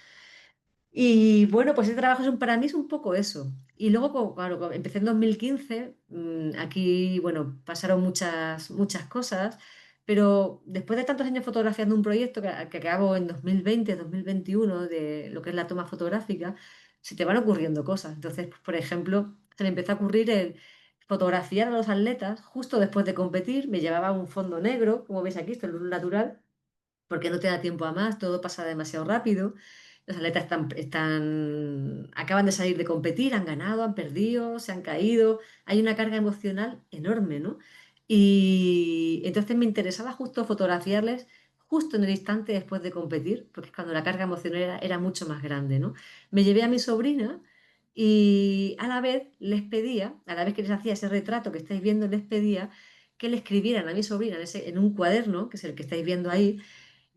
Y bueno, pues ese trabajo para mí es un poco eso. Y luego, claro, empecé en 2015, aquí, bueno, pasaron muchas cosas, pero después de tantos años fotografiando un proyecto que acabo en 2020, 2021, de lo que es la toma fotográfica, se te van ocurriendo cosas. Entonces, pues, por ejemplo, se me empezó a ocurrir el fotografiar a los atletas justo después de competir, me llevaba un fondo negro, como veis aquí, esto es luz natural porque no te da tiempo a más, todo pasa demasiado rápido. Los atletas acaban de salir de competir, han ganado, han perdido, se han caído. Hay una carga emocional enorme, ¿no? Y entonces me interesaba justo fotografiarles justo en el instante después de competir, porque es cuando la carga emocional era mucho más grande, ¿no? Me llevé a mi sobrina y a la vez a la vez que les hacía ese retrato que estáis viendo, les pedía que le escribieran a mi sobrina en un cuaderno, que es el que estáis viendo ahí,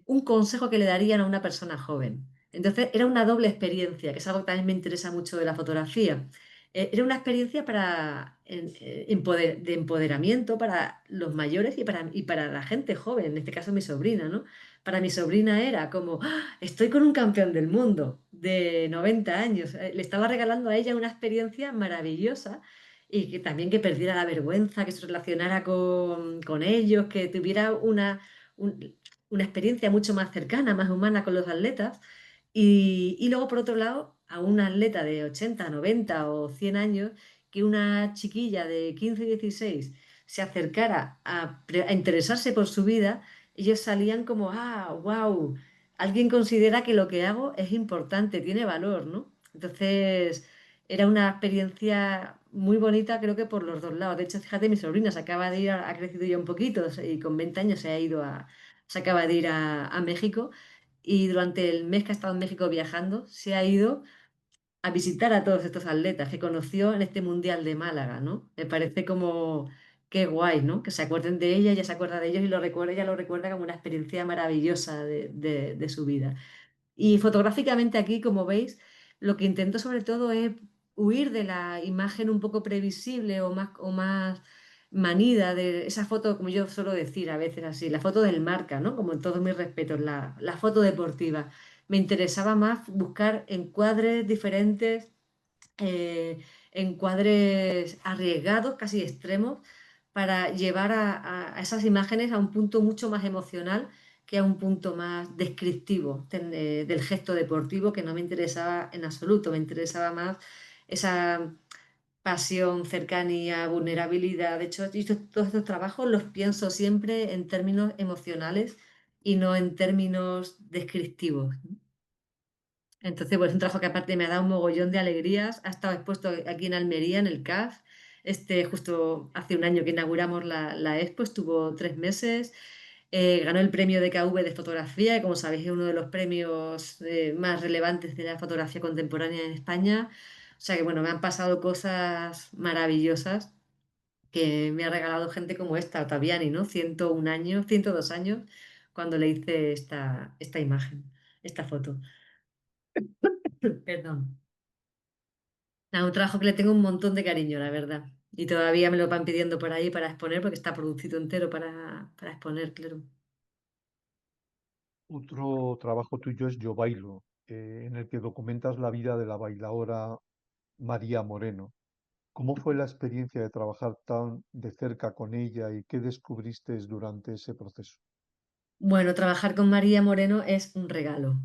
un consejo que le darían a una persona joven. Entonces era una doble experiencia, que es algo que también me interesa mucho de la fotografía. Era una experiencia de empoderamiento para los mayores y para la gente joven, en este caso mi sobrina, ¿no? Para mi sobrina era como, "¡Ah! Estoy con un campeón del mundo de 90 años". Le estaba regalando a ella una experiencia maravillosa y que también que perdiera la vergüenza, que se relacionara con ellos, que tuviera una experiencia mucho más cercana, más humana con los atletas. Y luego, por otro lado, a un atleta de 80 90 o 100 años, que una chiquilla de 15 16 se acercara a interesarse por su vida, ellos salían como, wow, alguien considera que lo que hago es importante, tiene valor, ¿no? Entonces, era una experiencia muy bonita, creo que por los dos lados. De hecho, fíjate, mi sobrina se acaba de ir, ha crecido ya un poquito y con 20 años se acaba de ir a México y durante el mes que ha estado en México viajando, se ha ido a visitar a todos estos atletas que conoció en este Mundial de Málaga, ¿no? Me parece como qué guay, ¿no? Que se acuerden de ella, ella se acuerda de ellos y ella lo recuerda como una experiencia maravillosa de su vida. Y fotográficamente aquí, como veis, lo que intento sobre todo es huir de la imagen un poco previsible o más manida de esa foto, como yo suelo decir a veces así, la foto del marca, ¿no? Como en todos mis respetos, la foto deportiva. Me interesaba más buscar encuadres diferentes, eh, encuadres arriesgados, casi extremos, para llevar a esas imágenes a un punto mucho más emocional que a un punto más descriptivo del gesto deportivo, que no me interesaba en absoluto, me interesaba más esa pasión, cercanía, vulnerabilidad. De hecho, todos estos trabajos los pienso siempre en términos emocionales y no en términos descriptivos. Entonces, pues es un trabajo que aparte me ha dado un mogollón de alegrías. Ha estado expuesto aquí en Almería, en el CAF. Justo hace un año que inauguramos la expo, estuvo 3 meses. Ganó el premio de KV de fotografía, que como sabéis es uno de los premios más relevantes de la fotografía contemporánea en España. O sea que bueno, me han pasado cosas maravillosas que me ha regalado gente como esta, Ottaviani, ¿no? 101 años, 102 años, cuando le hice esta imagen, esta foto. Perdón. Nada, un trabajo que le tengo un montón de cariño, la verdad. Y todavía me lo van pidiendo por ahí para exponer, porque está producido entero para exponer, claro. Otro trabajo tuyo es Yo Bailo, en el que documentas la vida de la bailadora María Moreno. ¿Cómo fue la experiencia de trabajar tan de cerca con ella y qué descubriste durante ese proceso? Bueno, trabajar con María Moreno es un regalo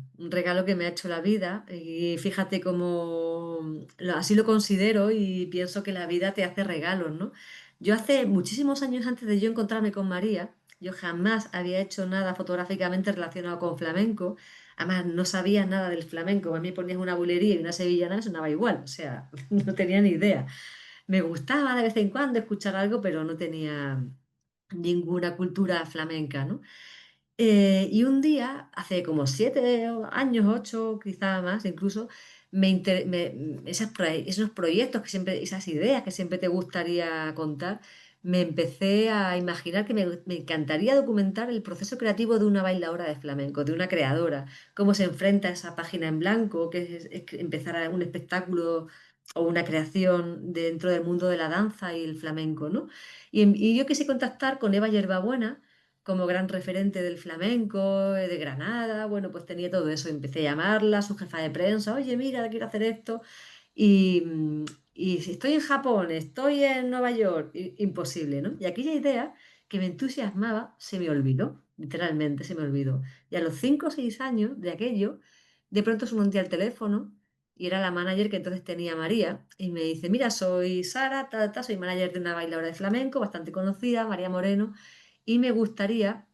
que me ha hecho la vida y fíjate cómo así lo considero y pienso que la vida te hace regalos, ¿no? Yo hace muchísimos años antes de yo encontrarme con María, yo jamás había hecho nada fotográficamente relacionado con flamenco, además no sabía nada del flamenco, a mí ponías una bulería y una sevillana y sonaba igual, o sea, no tenía ni idea. Me gustaba de vez en cuando escuchar algo, pero no tenía ninguna cultura flamenca, ¿no? Y un día, hace como 7 años, 8, quizá más incluso, esos proyectos que siempre, esas ideas que siempre te gustaría contar, me empecé a imaginar que me encantaría documentar el proceso creativo de una bailadora de flamenco, de una creadora, cómo se enfrenta a esa página en blanco, que es empezar un espectáculo o una creación dentro del mundo de la danza y el flamenco, ¿no? Y yo quise contactar con Eva Yerbabuena como gran referente del flamenco, de Granada, bueno, pues tenía todo eso. Empecé a llamarla, su jefa de prensa, oye, mira, quiero hacer esto. Y, y si estoy en Japón, estoy en Nueva York, imposible, ¿no? Y aquella idea que me entusiasmaba se me olvidó, literalmente se me olvidó. Y a los 5 o 6 años de aquello, de pronto sonó un día el teléfono y era la manager que entonces tenía María y me dice, mira, soy Sara, soy manager de una bailadora de flamenco bastante conocida, María Moreno, y me gustaría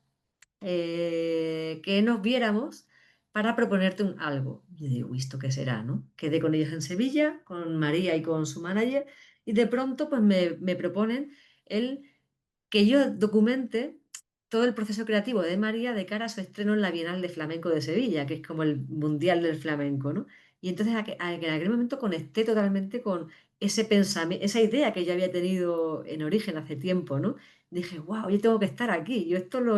que nos viéramos para proponerte algo. Y digo, ¿y esto qué será, no? Quedé con ellos en Sevilla, con María y con su manager, y de pronto pues me proponen el que yo documente todo el proceso creativo de María de cara a su estreno en la Bienal de Flamenco de Sevilla, que es como el mundial del flamenco, ¿no? Y entonces en aquel momento conecté totalmente con ese pensamiento, esa idea que yo había tenido en origen hace tiempo, ¿no? Dije, wow, yo tengo que estar aquí, yo esto lo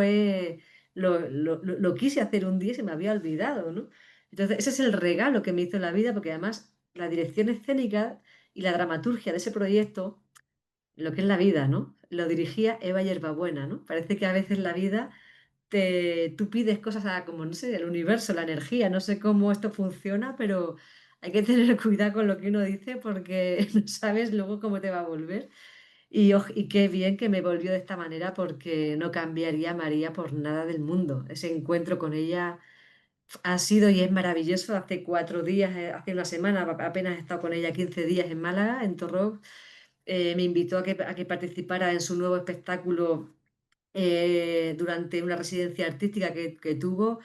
quise hacer un día y se me había olvidado, ¿no? Entonces, ese es el regalo que me hizo la vida, porque además la dirección escénica y la dramaturgia de ese proyecto lo que es la vida, ¿no? Lo dirigía Eva Yerbabuena, ¿no? Parece que a veces la vida tú pides cosas como, no sé, el universo, la energía, no sé cómo esto funciona, pero hay que tener cuidado con lo que uno dice porque no sabes luego cómo te va a volver. Y qué bien que me volvió de esta manera porque no cambiaría a María por nada del mundo. Ese encuentro con ella ha sido y es maravilloso. Hace 4 días, hace una semana, apenas he estado con ella 15 días en Málaga, en Torrox. Me invitó a que participara en su nuevo espectáculo durante una residencia artística que tuvo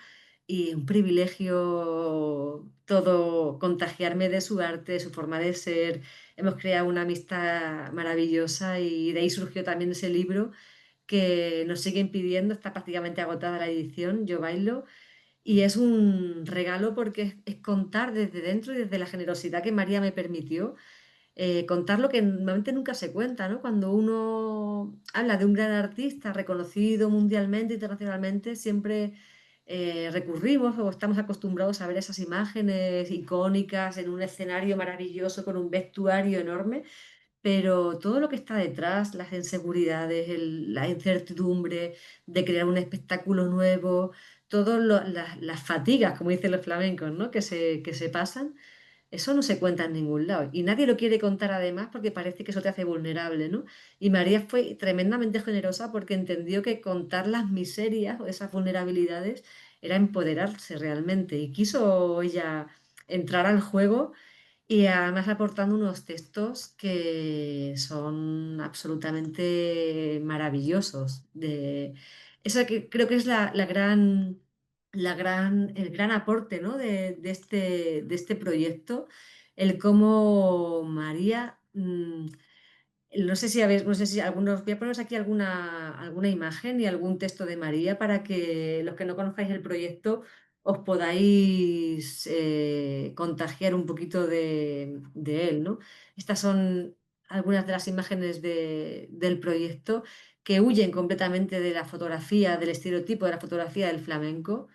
y un privilegio todo contagiarme de su arte, de su forma de ser. Hemos creado una amistad maravillosa y de ahí surgió también ese libro que nos siguen pidiendo, está prácticamente agotada la edición, Yo Bailo, y es un regalo porque es contar desde dentro y desde la generosidad que María me permitió contar lo que normalmente nunca se cuenta, ¿no? Cuando uno habla de un gran artista reconocido mundialmente, internacionalmente, siempre recurrimos o estamos acostumbrados a ver esas imágenes icónicas en un escenario maravilloso con un vestuario enorme, pero todo lo que está detrás, las inseguridades, la incertidumbre de crear un espectáculo nuevo, todas las fatigas, como dicen los flamencos, ¿no? Que se pasan. Eso no se cuenta en ningún lado y nadie lo quiere contar además porque parece que eso te hace vulnerable, ¿no? Y María fue tremendamente generosa porque entendió que contar las miserias o esas vulnerabilidades era empoderarse realmente y quiso ella entrar al juego y además aportando unos textos que son absolutamente maravillosos. Esa que creo que es el gran aporte, ¿no? de este proyecto, el cómo María no sé si algunos, voy a poneros aquí alguna imagen y algún texto de María para que los que no conozcáis el proyecto os podáis contagiar un poquito de él, ¿no? Estas son algunas de las imágenes del proyecto que huyen completamente de la fotografía, del estereotipo de la fotografía del flamenco.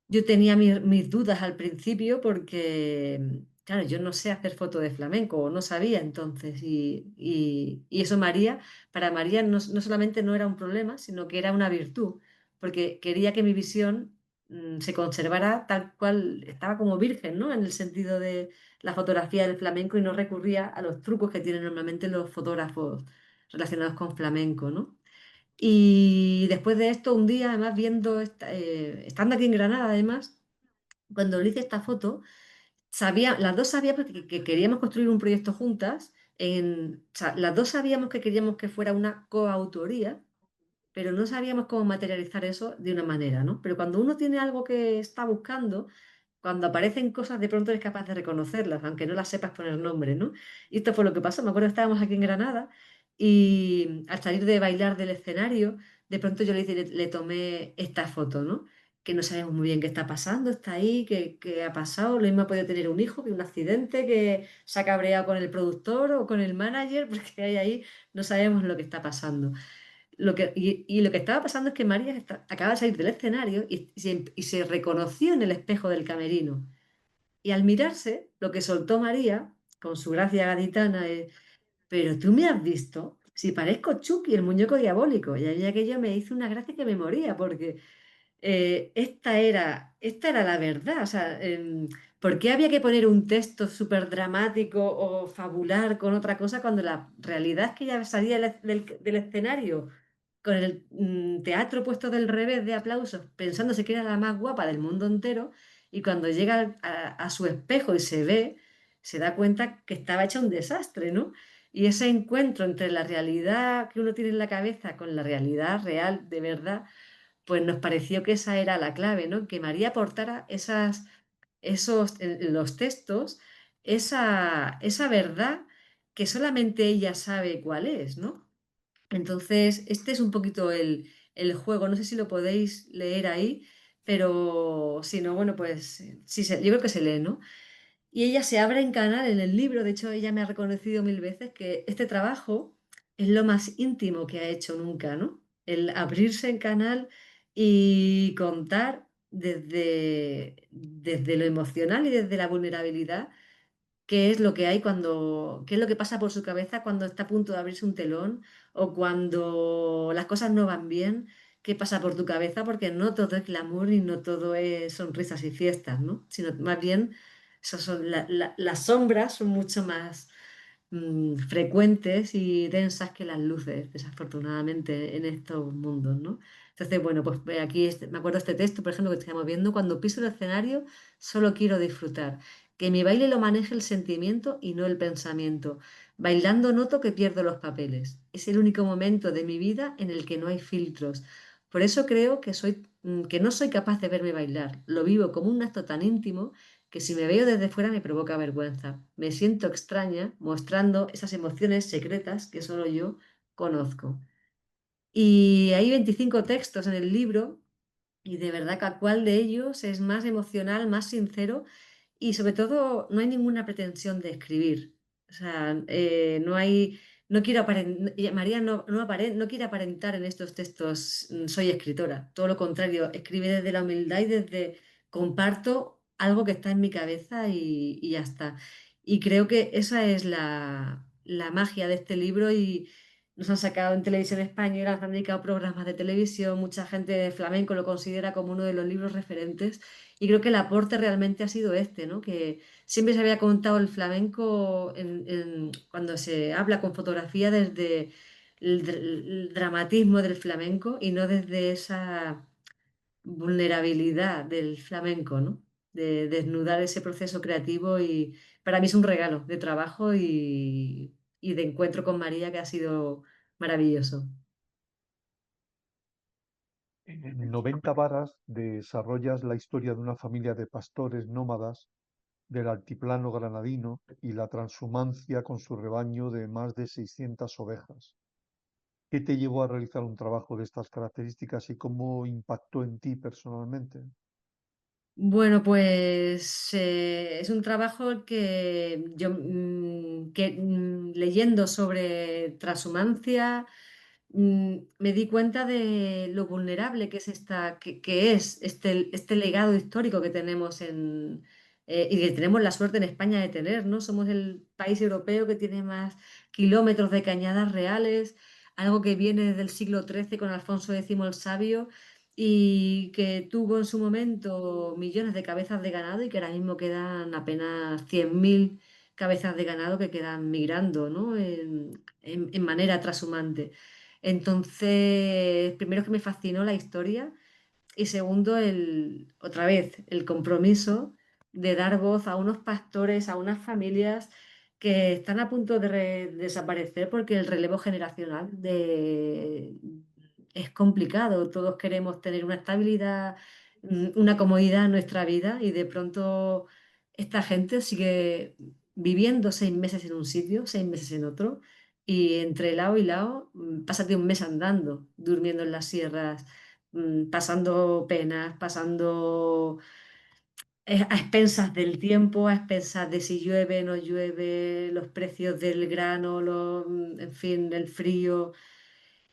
Yo tenía mis dudas al principio porque, claro, yo no sé hacer foto de flamenco, o no sabía entonces, y eso para María no solamente no era un problema, sino que era una virtud, porque quería que mi visión se conservara tal cual, estaba como virgen, ¿no? En el sentido de la fotografía del flamenco y no recurría a los trucos que tienen normalmente los fotógrafos relacionados con flamenco, ¿no? Y después de esto, un día, además, estando aquí en Granada, además, cuando le hice esta foto, las dos sabíamos que queríamos construir un proyecto juntas. O sea, las dos sabíamos que queríamos que fuera una coautoría, pero no sabíamos cómo materializar eso de una manera, ¿no? Pero cuando uno tiene algo que está buscando, cuando aparecen cosas, de pronto eres capaz de reconocerlas, aunque no las sepas poner nombre, ¿no? Y esto fue lo que pasó. Me acuerdo que estábamos aquí en Granada y al salir de bailar del escenario, de pronto yo le tomé esta foto, ¿no? Que no sabemos muy bien qué está pasando, está ahí, qué ha pasado. Lo mismo ha podido tener un hijo, que un accidente, que se ha cabreado con el productor o con el manager, porque hay ahí, no sabemos lo que está pasando. Y lo que estaba pasando es que María acaba de salir del escenario y se reconoció en el espejo del camerino. Y al mirarse, lo que soltó María, con su gracia gaditana, es, pero tú me has visto, si parezco Chucky, el muñeco diabólico. Y a mí aquello me hizo una gracia que me moría, porque esta era la verdad. O sea, ¿por qué había que poner un texto súper dramático o fabular con otra cosa cuando la realidad es que ella salía del escenario con el teatro puesto del revés de aplausos, pensándose que era la más guapa del mundo entero, y cuando llega a su espejo y se ve, se da cuenta que estaba hecha un desastre, ¿no? Y ese encuentro entre la realidad que uno tiene en la cabeza con la realidad real, de verdad, pues nos pareció que esa era la clave, ¿no? Que María aportara en los textos, esa verdad que solamente ella sabe cuál es, ¿no? Entonces, este es un poquito el juego. No sé si lo podéis leer ahí, pero si no, bueno, pues sí, yo creo que se lee, ¿no? Y ella se abre en canal en el libro. De hecho, ella me ha reconocido mil veces que este trabajo es lo más íntimo que ha hecho nunca, ¿no? El abrirse en canal y contar desde lo emocional y desde la vulnerabilidad qué es lo que hay qué es lo que pasa por su cabeza cuando está a punto de abrirse un telón o cuando las cosas no van bien, qué pasa por tu cabeza, porque no todo es glamour y no todo es sonrisas y fiestas, ¿no? Sino más bien las sombras son mucho más frecuentes y densas que las luces, desafortunadamente, en estos mundos, ¿no? Entonces, bueno, pues aquí me acuerdo este texto, por ejemplo, que estamos viendo: cuando piso el escenario, solo quiero disfrutar. Que mi baile lo maneje el sentimiento y no el pensamiento. Bailando noto que pierdo los papeles. Es el único momento de mi vida en el que no hay filtros. Por eso creo que no soy capaz de verme bailar. Lo vivo como un acto tan íntimo que si me veo desde fuera me provoca vergüenza. Me siento extraña mostrando esas emociones secretas que solo yo conozco. Y hay 25 textos en el libro y de verdad cada cual de ellos es más emocional, más sincero, y sobre todo no hay ninguna pretensión de escribir. O sea, no quiero María no quiere aparentar en estos textos, soy escritora. Todo lo contrario, escribe desde la humildad y desde comparto algo que está en mi cabeza y ya está. Y creo que esa es la magia de este libro. Y nos han sacado en televisión española, nos han dedicado programas de televisión, mucha gente de flamenco lo considera como uno de los libros referentes, y creo que el aporte realmente ha sido este, ¿no? Que siempre se había contado el flamenco cuando se habla con fotografía desde el dramatismo del flamenco y no desde esa vulnerabilidad del flamenco, ¿no? De desnudar ese proceso creativo, y para mí es un regalo de trabajo y de encuentro con María que ha sido maravilloso. En 90 varas desarrollas la historia de una familia de pastores nómadas del altiplano granadino y la transhumancia con su rebaño de más de 600 ovejas. ¿Qué te llevó a realizar un trabajo de estas características y cómo impactó en ti personalmente? Bueno, pues es un trabajo que yo leyendo sobre transhumancia me di cuenta de lo vulnerable que es que es este legado histórico que tenemos y que tenemos la suerte en España de tener, ¿no? Somos el país europeo que tiene más kilómetros de cañadas reales, algo que viene desde el siglo XIII con Alfonso X el Sabio y que tuvo en su momento millones de cabezas de ganado y que ahora mismo quedan apenas 100.000 cabezas de ganado que quedan migrando, ¿no? En manera trashumante. Entonces, primero que me fascinó la historia y segundo, otra vez, el compromiso de dar voz a unos pastores, a unas familias que están a punto de desaparecer porque el relevo generacional es complicado. Todos queremos tener una estabilidad, una comodidad en nuestra vida y de pronto esta gente sigue viviendo 6 meses en un sitio, 6 meses en otro y entre lado y lado, pásate un mes andando, durmiendo en las sierras, pasando penas, pasando a expensas del tiempo, a expensas de si llueve, no llueve, los precios del grano, en fin, el frío.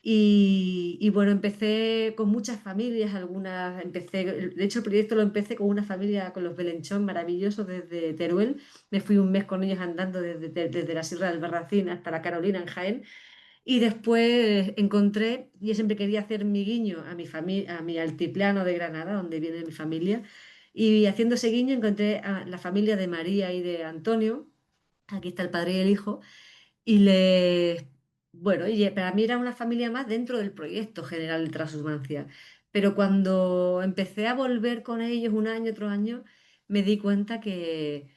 Y bueno, empecé con muchas familias, de hecho el proyecto lo empecé con una familia, con los Belenchón maravillosos desde Teruel. Me fui un mes con ellos andando desde la Sierra del Barracín hasta la Carolina en Jaén. Y después encontré, yo siempre quería hacer mi guiño a mi familia, a mi altiplano de Granada, donde viene mi familia, y haciendo ese guiño encontré a la familia de María y de Antonio, aquí está el padre y el hijo, y bueno, para mí era una familia más dentro del proyecto general de Transhumancia. Pero cuando empecé a volver con ellos un año, otro año, me di cuenta que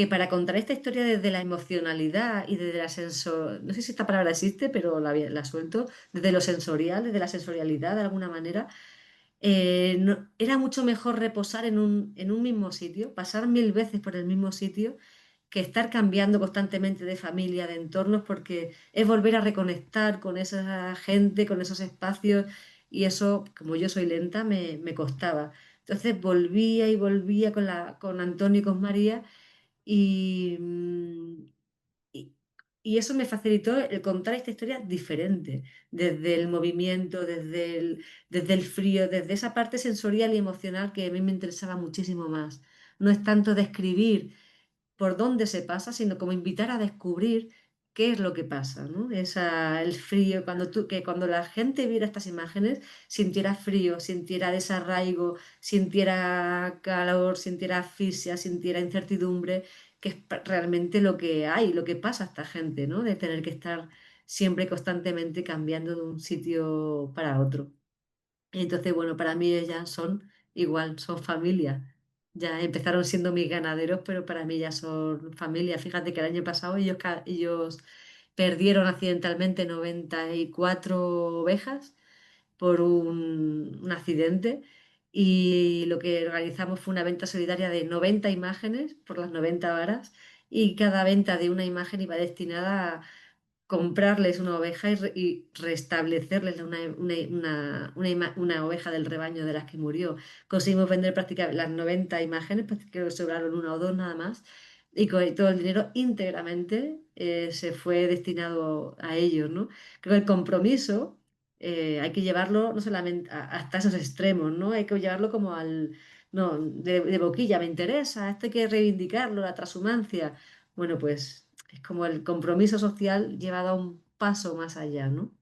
para contar esta historia desde la emocionalidad y desde no sé si esta palabra existe, pero la suelto, desde lo sensorial, desde la sensorialidad de alguna manera, era mucho mejor reposar en un mismo sitio, pasar 1000 veces por el mismo sitio que estar cambiando constantemente de familia, de entornos, porque es volver a reconectar con esa gente, con esos espacios, y eso, como yo soy lenta, me costaba. Entonces volvía y volvía con Antonio y con María, y, y, y eso me facilitó el contar esta historia diferente, desde el movimiento, desde el frío, desde esa parte sensorial y emocional que a mí me interesaba muchísimo más. No es tanto describir por dónde se pasa, sino como invitar a descubrir qué es lo que pasa, ¿no? El frío, que cuando la gente viera estas imágenes, sintiera frío, sintiera desarraigo, sintiera calor, sintiera asfixia, sintiera incertidumbre, que es realmente lo que hay, lo que pasa a esta gente, ¿no? De tener que estar siempre constantemente cambiando de un sitio para otro. Entonces, bueno, para mí ellas son igual, son familia. Ya empezaron siendo mis ganaderos, pero para mí ya son familia. Fíjate que el año pasado ellos perdieron accidentalmente 94 ovejas por un accidente y lo que organizamos fue una venta solidaria de 90 imágenes por las 90 varas y cada venta de una imagen iba destinada comprarles una oveja y restablecerles una oveja del rebaño de las que murió. Conseguimos vender prácticamente las 90 imágenes, pues creo que sobraron una o dos nada más, y todo el dinero íntegramente se fue destinado a ellos, ¿no? Creo que el compromiso hay que llevarlo no solamente hasta esos extremos, ¿no? Hay que llevarlo como no, de boquilla, me interesa, esto hay que reivindicarlo, la transhumancia. Bueno, pues es como el compromiso social llevado a un paso más allá, ¿no?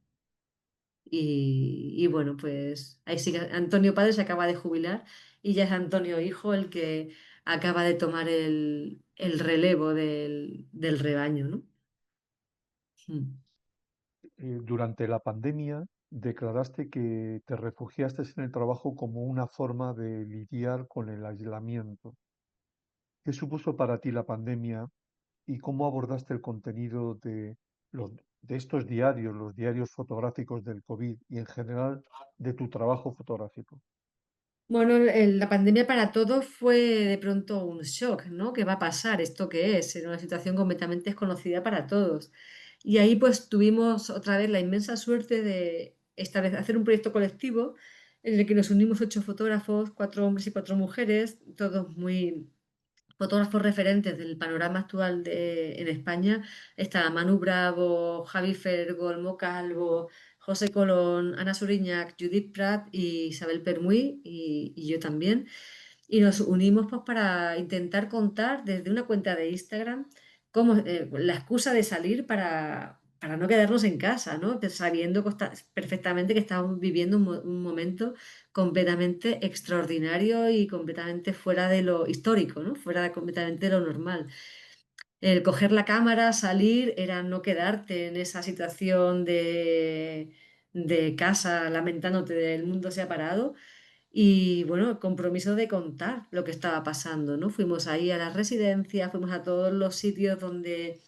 Y bueno, pues ahí sí que Antonio Padre se acaba de jubilar y ya es Antonio Hijo el que acaba de tomar el relevo del rebaño, ¿no? Mm. Durante la pandemia declaraste que te refugiaste en el trabajo como una forma de lidiar con el aislamiento. ¿Qué supuso para ti la pandemia y cómo abordaste el contenido de estos diarios, los diarios fotográficos del COVID y en general de tu trabajo fotográfico? Bueno, la pandemia para todos fue de pronto un shock, ¿no? ¿Qué va a pasar? ¿Esto qué es? Era una situación completamente desconocida para todos. Y ahí pues tuvimos otra vez la inmensa suerte de hacer un proyecto colectivo en el que nos unimos 8 fotógrafos, 4 hombres y 4 mujeres, todos muy fotógrafos referentes del panorama actual en España. Está Manu Bravo, Javi Fergo, Elmo Calvo, José Colón, Ana Suriñac, Judith Prat y Isabel Permuy y yo también. Y nos unimos pues para intentar contar desde una cuenta de Instagram cómo, la excusa de salir para no quedarnos en casa, ¿no? Que sabiendo perfectamente que estábamos viviendo un momento completamente extraordinario y completamente fuera de lo histórico, ¿no? Fuera completamente de lo normal. El coger la cámara, salir, era no quedarte en esa situación de casa lamentándote del mundo se ha parado, y bueno, el compromiso de contar lo que estaba pasando, ¿no? Fuimos ahí a las residencias, fuimos a todos los sitios donde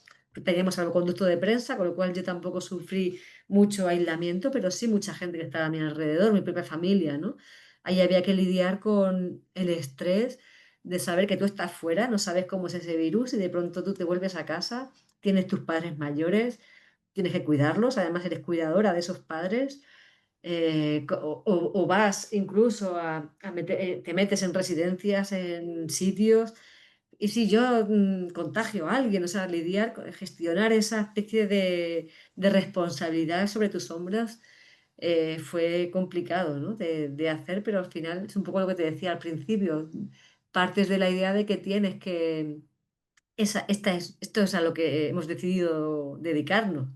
teníamos salvoconducto de prensa, con lo cual yo tampoco sufrí mucho aislamiento, pero sí mucha gente que estaba a mi alrededor, mi propia familia, ¿no? Ahí había que lidiar con el estrés de saber que tú estás fuera, no sabes cómo es ese virus y de pronto tú te vuelves a casa, tienes tus padres mayores, tienes que cuidarlos, además eres cuidadora de esos padres, o vas incluso te metes en residencias, en sitios, y si yo contagio a alguien, o sea, gestionar esa especie de responsabilidad sobre tus hombros, fue complicado, ¿no? de hacer, pero al final es un poco lo que te decía al principio, partes de la idea de que tienes que esto es a lo que hemos decidido dedicarnos,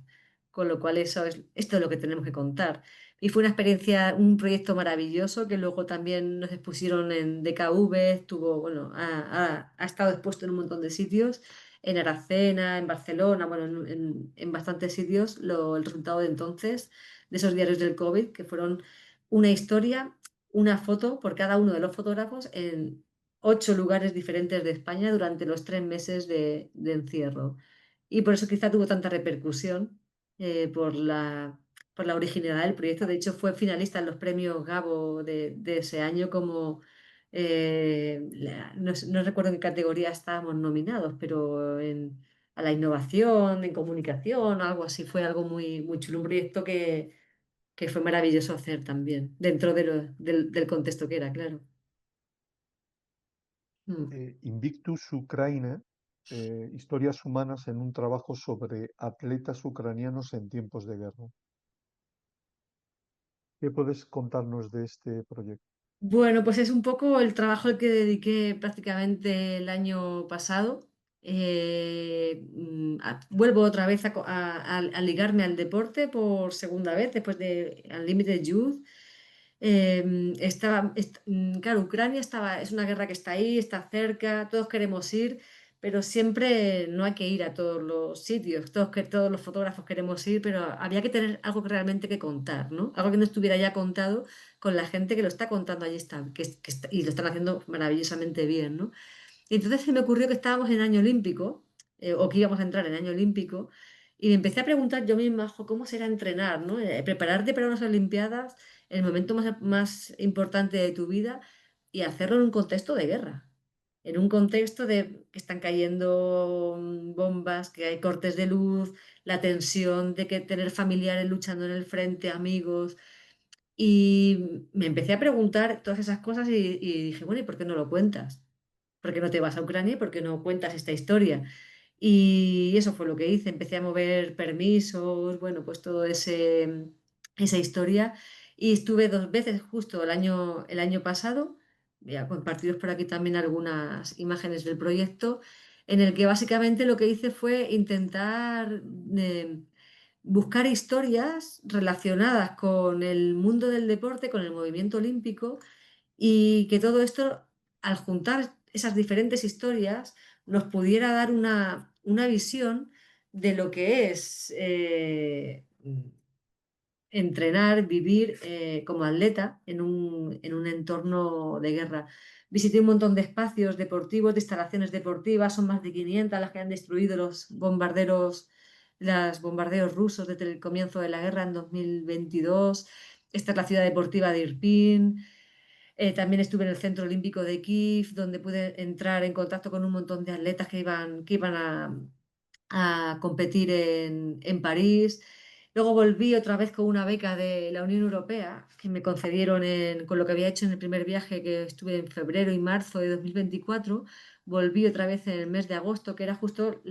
con lo cual esto es lo que tenemos que contar. Y fue una experiencia, un proyecto maravilloso que luego también nos expusieron en DKV, bueno, ha estado expuesto en un montón de sitios, en Aracena, en Barcelona, bueno, en bastantes sitios, el resultado de entonces, de esos diarios del COVID, que fueron una historia, una foto por cada uno de los fotógrafos en 8 lugares diferentes de España durante los 3 meses de encierro. Y por eso quizá tuvo tanta repercusión, por la originalidad del proyecto. De hecho, fue finalista en los premios Gabo de ese año como... no recuerdo en qué categoría estábamos nominados, pero a la innovación, en comunicación, algo así. Fue algo muy, muy chulo, un proyecto que fue maravilloso hacer también, dentro del contexto que era, claro. Mm. Invictus Ucraina, historias humanas en un trabajo sobre atletas ucranianos en tiempos de guerra. ¿Qué puedes contarnos de este proyecto? Bueno, pues es un poco el trabajo al que dediqué prácticamente el año pasado. Vuelvo otra vez a ligarme al deporte por segunda vez después de Unlimited Youth. Claro, Ucrania es una guerra que está ahí, está cerca, todos queremos ir, pero siempre no hay que ir a todos los sitios, todos los fotógrafos queremos ir, pero había que tener algo que realmente que contar, ¿no? Algo que no estuviera ya contado con la gente que lo está contando allí y lo están haciendo maravillosamente bien, ¿no? Y entonces se me ocurrió que estábamos en año olímpico, o que íbamos a entrar en año olímpico, y me empecé a preguntar yo misma: "Jo, ¿cómo será entrenar, ¿no? Prepararte para unas Olimpiadas, el momento más importante de tu vida, y hacerlo en un contexto de guerra, en un contexto de que están cayendo bombas, que hay cortes de luz, la tensión de que tener familiares luchando en el frente, amigos". Y me empecé a preguntar todas esas cosas y dije, bueno, ¿y por qué no lo cuentas? ¿Por qué no te vas a Ucrania y por qué no cuentas esta historia? Y eso fue lo que hice. Empecé a mover permisos, bueno, pues esa historia. Y estuve 2 veces justo el año pasado, voy a compartiros por aquí también algunas imágenes del proyecto, en el que básicamente lo que hice fue intentar buscar historias relacionadas con el mundo del deporte, con el movimiento olímpico, y que todo esto, al juntar esas diferentes historias, nos pudiera dar una visión de lo que es entrenar, vivir como atleta en un entorno de guerra. Visité un montón de espacios deportivos, de instalaciones deportivas, son más de 500 las que han destruido los bombardeos rusos desde el comienzo de la guerra en 2022. Esta es la ciudad deportiva de Irpin. También estuve en el Centro Olímpico de Kiev, donde pude entrar en contacto con un montón de atletas que iban a competir en París. Luego volví otra vez con una beca de la Unión Europea que me concedieron con lo que había hecho en el primer viaje que estuve en febrero y marzo de 2024. Volví otra vez en el mes de agosto, que era justo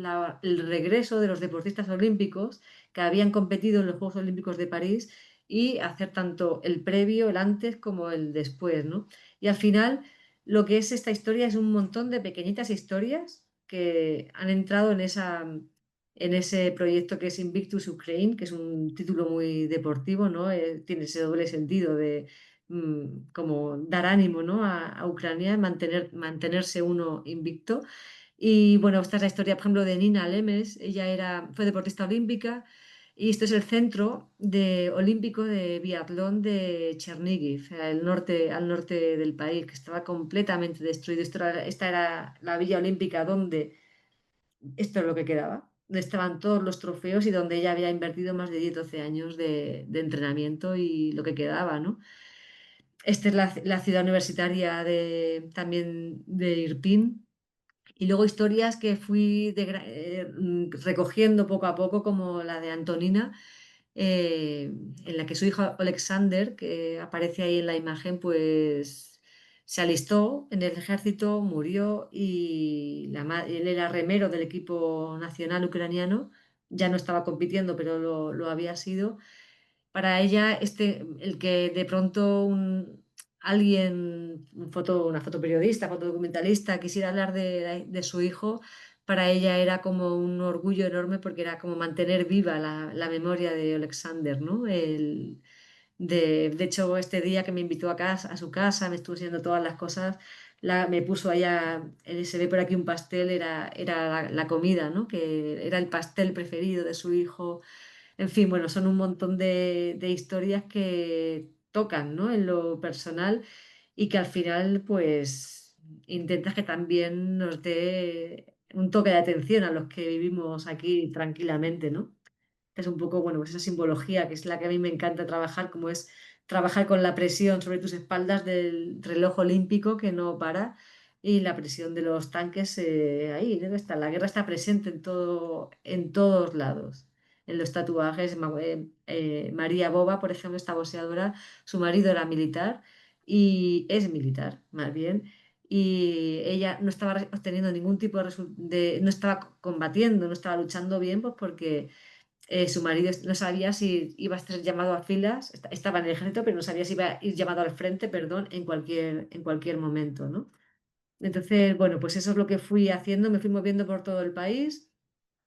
el regreso de los deportistas olímpicos que habían competido en los Juegos Olímpicos de París y hacer tanto el previo, el antes como el después, ¿no? Y al final lo que es esta historia es un montón de pequeñitas historias que han entrado en ese proyecto que es Invictus Ukraine, que es un título muy deportivo, ¿no? Tiene ese doble sentido de como dar ánimo, ¿no? a Ucrania, mantenerse uno invicto. Y bueno, esta es la historia, por ejemplo, de Nina Lemes. Ella fue deportista olímpica y esto es el centro olímpico de biatlón de Chernigiv, al norte del país, que estaba completamente destruido. Esta era la villa olímpica donde esto es lo que quedaba, donde estaban todos los trofeos y donde ella había invertido más de 10 12 años de entrenamiento y lo que quedaba, ¿no? Esta es la ciudad universitaria también de Irpin. Y luego historias que fui recogiendo poco a poco, como la de Antonina, en la que su hijo Alexander, que aparece ahí en la imagen, pues se alistó en el ejército, murió y él era remero del equipo nacional ucraniano, ya no estaba compitiendo, pero lo había sido. Para ella, el que de pronto alguien, una fotoperiodista, fotodocumentalista, quisiera hablar de su hijo, para ella era como un orgullo enorme porque era como mantener viva la memoria de Alexander, ¿no? De hecho, este día que me invitó a su casa, me estuvo enseñando todas las cosas, me puso allá, se ve por aquí un pastel, era la comida, ¿no? Que era el pastel preferido de su hijo. En fin, bueno, son un montón de historias que tocan, ¿no? En lo personal y que al final, pues, intentas que también nos dé un toque de atención a los que vivimos aquí tranquilamente, ¿no? Es un poco, bueno, pues esa simbología que es la que a mí me encanta trabajar, como es trabajar con la presión sobre tus espaldas del reloj olímpico que no para y la presión de los tanques ahí, debe estar. La guerra está presente en todos lados. En los tatuajes, María Boba, por ejemplo, esta boxeadora, su marido era militar y es militar, más bien. Y ella no estaba obteniendo ningún tipo no estaba combatiendo, no estaba luchando bien, pues porque su marido no sabía si iba a ser llamado a filas, estaba en el ejército, pero no sabía si iba a ir llamado al frente, perdón, en cualquier momento, ¿no? Entonces, bueno, pues eso es lo que fui haciendo, me fui moviendo por todo el país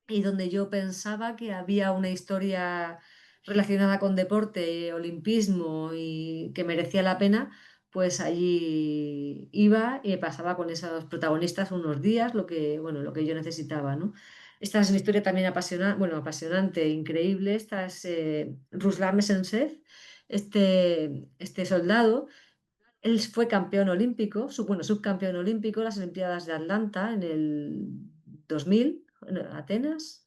y donde yo pensaba que había una historia relacionada con deporte, olimpismo y que merecía la pena, pues allí iba y pasaba con esos protagonistas unos días, lo que yo necesitaba, ¿no? Esta es una historia también apasionante, increíble. Esta es Ruslan Mesensev, este soldado. Él fue campeón olímpico, subcampeón olímpico en las Olimpiadas de Atlanta en el 2000, en Atenas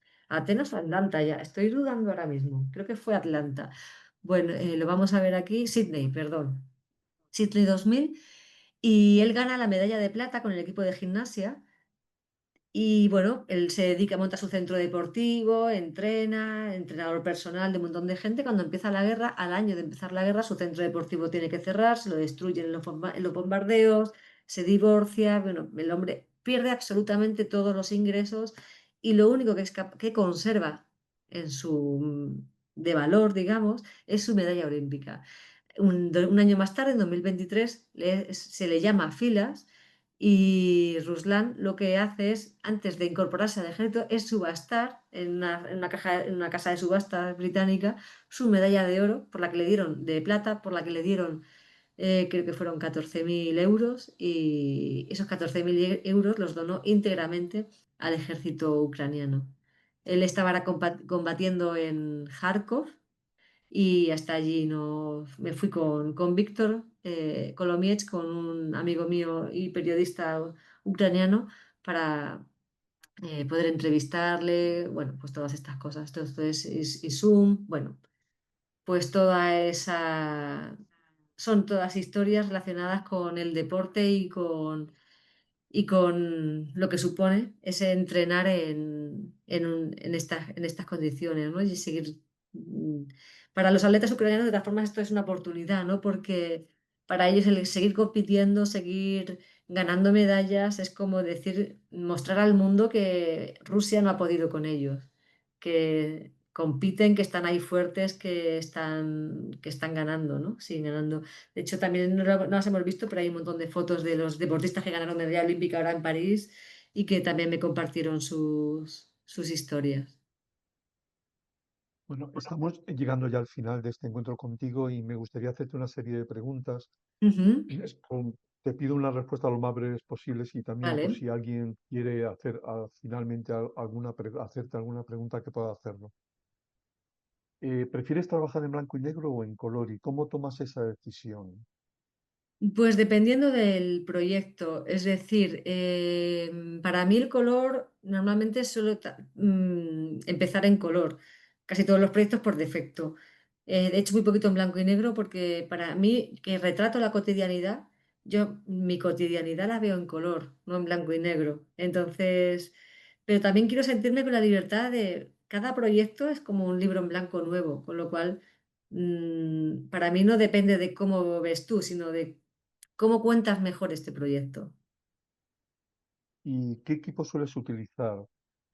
o Atlanta ya, estoy dudando ahora mismo, creo que fue Atlanta. Bueno, lo vamos a ver aquí, Sydney, perdón, Sydney 2000, y él gana la medalla de plata con el equipo de gimnasia y bueno, él se dedica a montar su centro deportivo, entrena, entrenador personal de un montón de gente. Cuando empieza la guerra, al año de empezar la guerra, su centro deportivo tiene que cerrar, se lo destruyen en los bombardeos, se divorcia. Bueno, el hombre pierde absolutamente todos los ingresos y lo único que conserva de valor, digamos, es su medalla olímpica. Un año más tarde, en 2023, se le llama a filas y Ruslan lo que hace es, antes de incorporarse al ejército, es subastar en una casa de subastas británica su medalla de oro, por la que le dieron, de plata, por la que le dieron, creo que fueron 14.000 euros, y esos 14.000 euros los donó íntegramente al ejército ucraniano. Él estaba ahora combatiendo en Kharkov y hasta allí me fui con Víctor Kolomiech, con un amigo mío y periodista ucraniano, para poder entrevistarle, bueno, pues todas estas cosas. Entonces, y Zoom, bueno, pues toda esa. son todas historias relacionadas con el deporte y con lo que supone ese entrenar en estas condiciones, ¿no? Y seguir. mm, Para los atletas ucranianos, de todas formas, esto es una oportunidad, ¿no? Porque para ellos el seguir compitiendo, seguir ganando medallas, es como decir, mostrar al mundo que Rusia no ha podido con ellos, que compiten, que están ahí fuertes, que están ganando, ¿no? Siguen ganando. De hecho, también no las hemos visto, pero hay un montón de fotos de los deportistas que ganaron medalla olímpica ahora en París y que también me compartieron sus historias. Bueno, estamos llegando ya al final de este encuentro contigo y me gustaría hacerte una serie de preguntas. Ujú. Te pido una respuesta lo más breves posibles y también por Vale. si alguien quiere hacer finalmente hacerte alguna pregunta que pueda hacerlo. ¿Prefieres trabajar en blanco y negro o en color y cómo tomas esa decisión? Pues dependiendo del proyecto, es decir, para mí el color normalmente suelo empezar en color, casi todos los proyectos por defecto. De hecho, muy poquito en blanco y negro porque para mí que retrato la cotidianidad, yo mi cotidianidad la veo en color, no en blanco y negro. Entonces, pero también quiero sentirme con la libertad de cada proyecto es como un libro en blanco nuevo, con lo cual para mí no depende de cómo ves tú, sino de cómo cuentas mejor este proyecto. ¿Y qué equipo sueles utilizar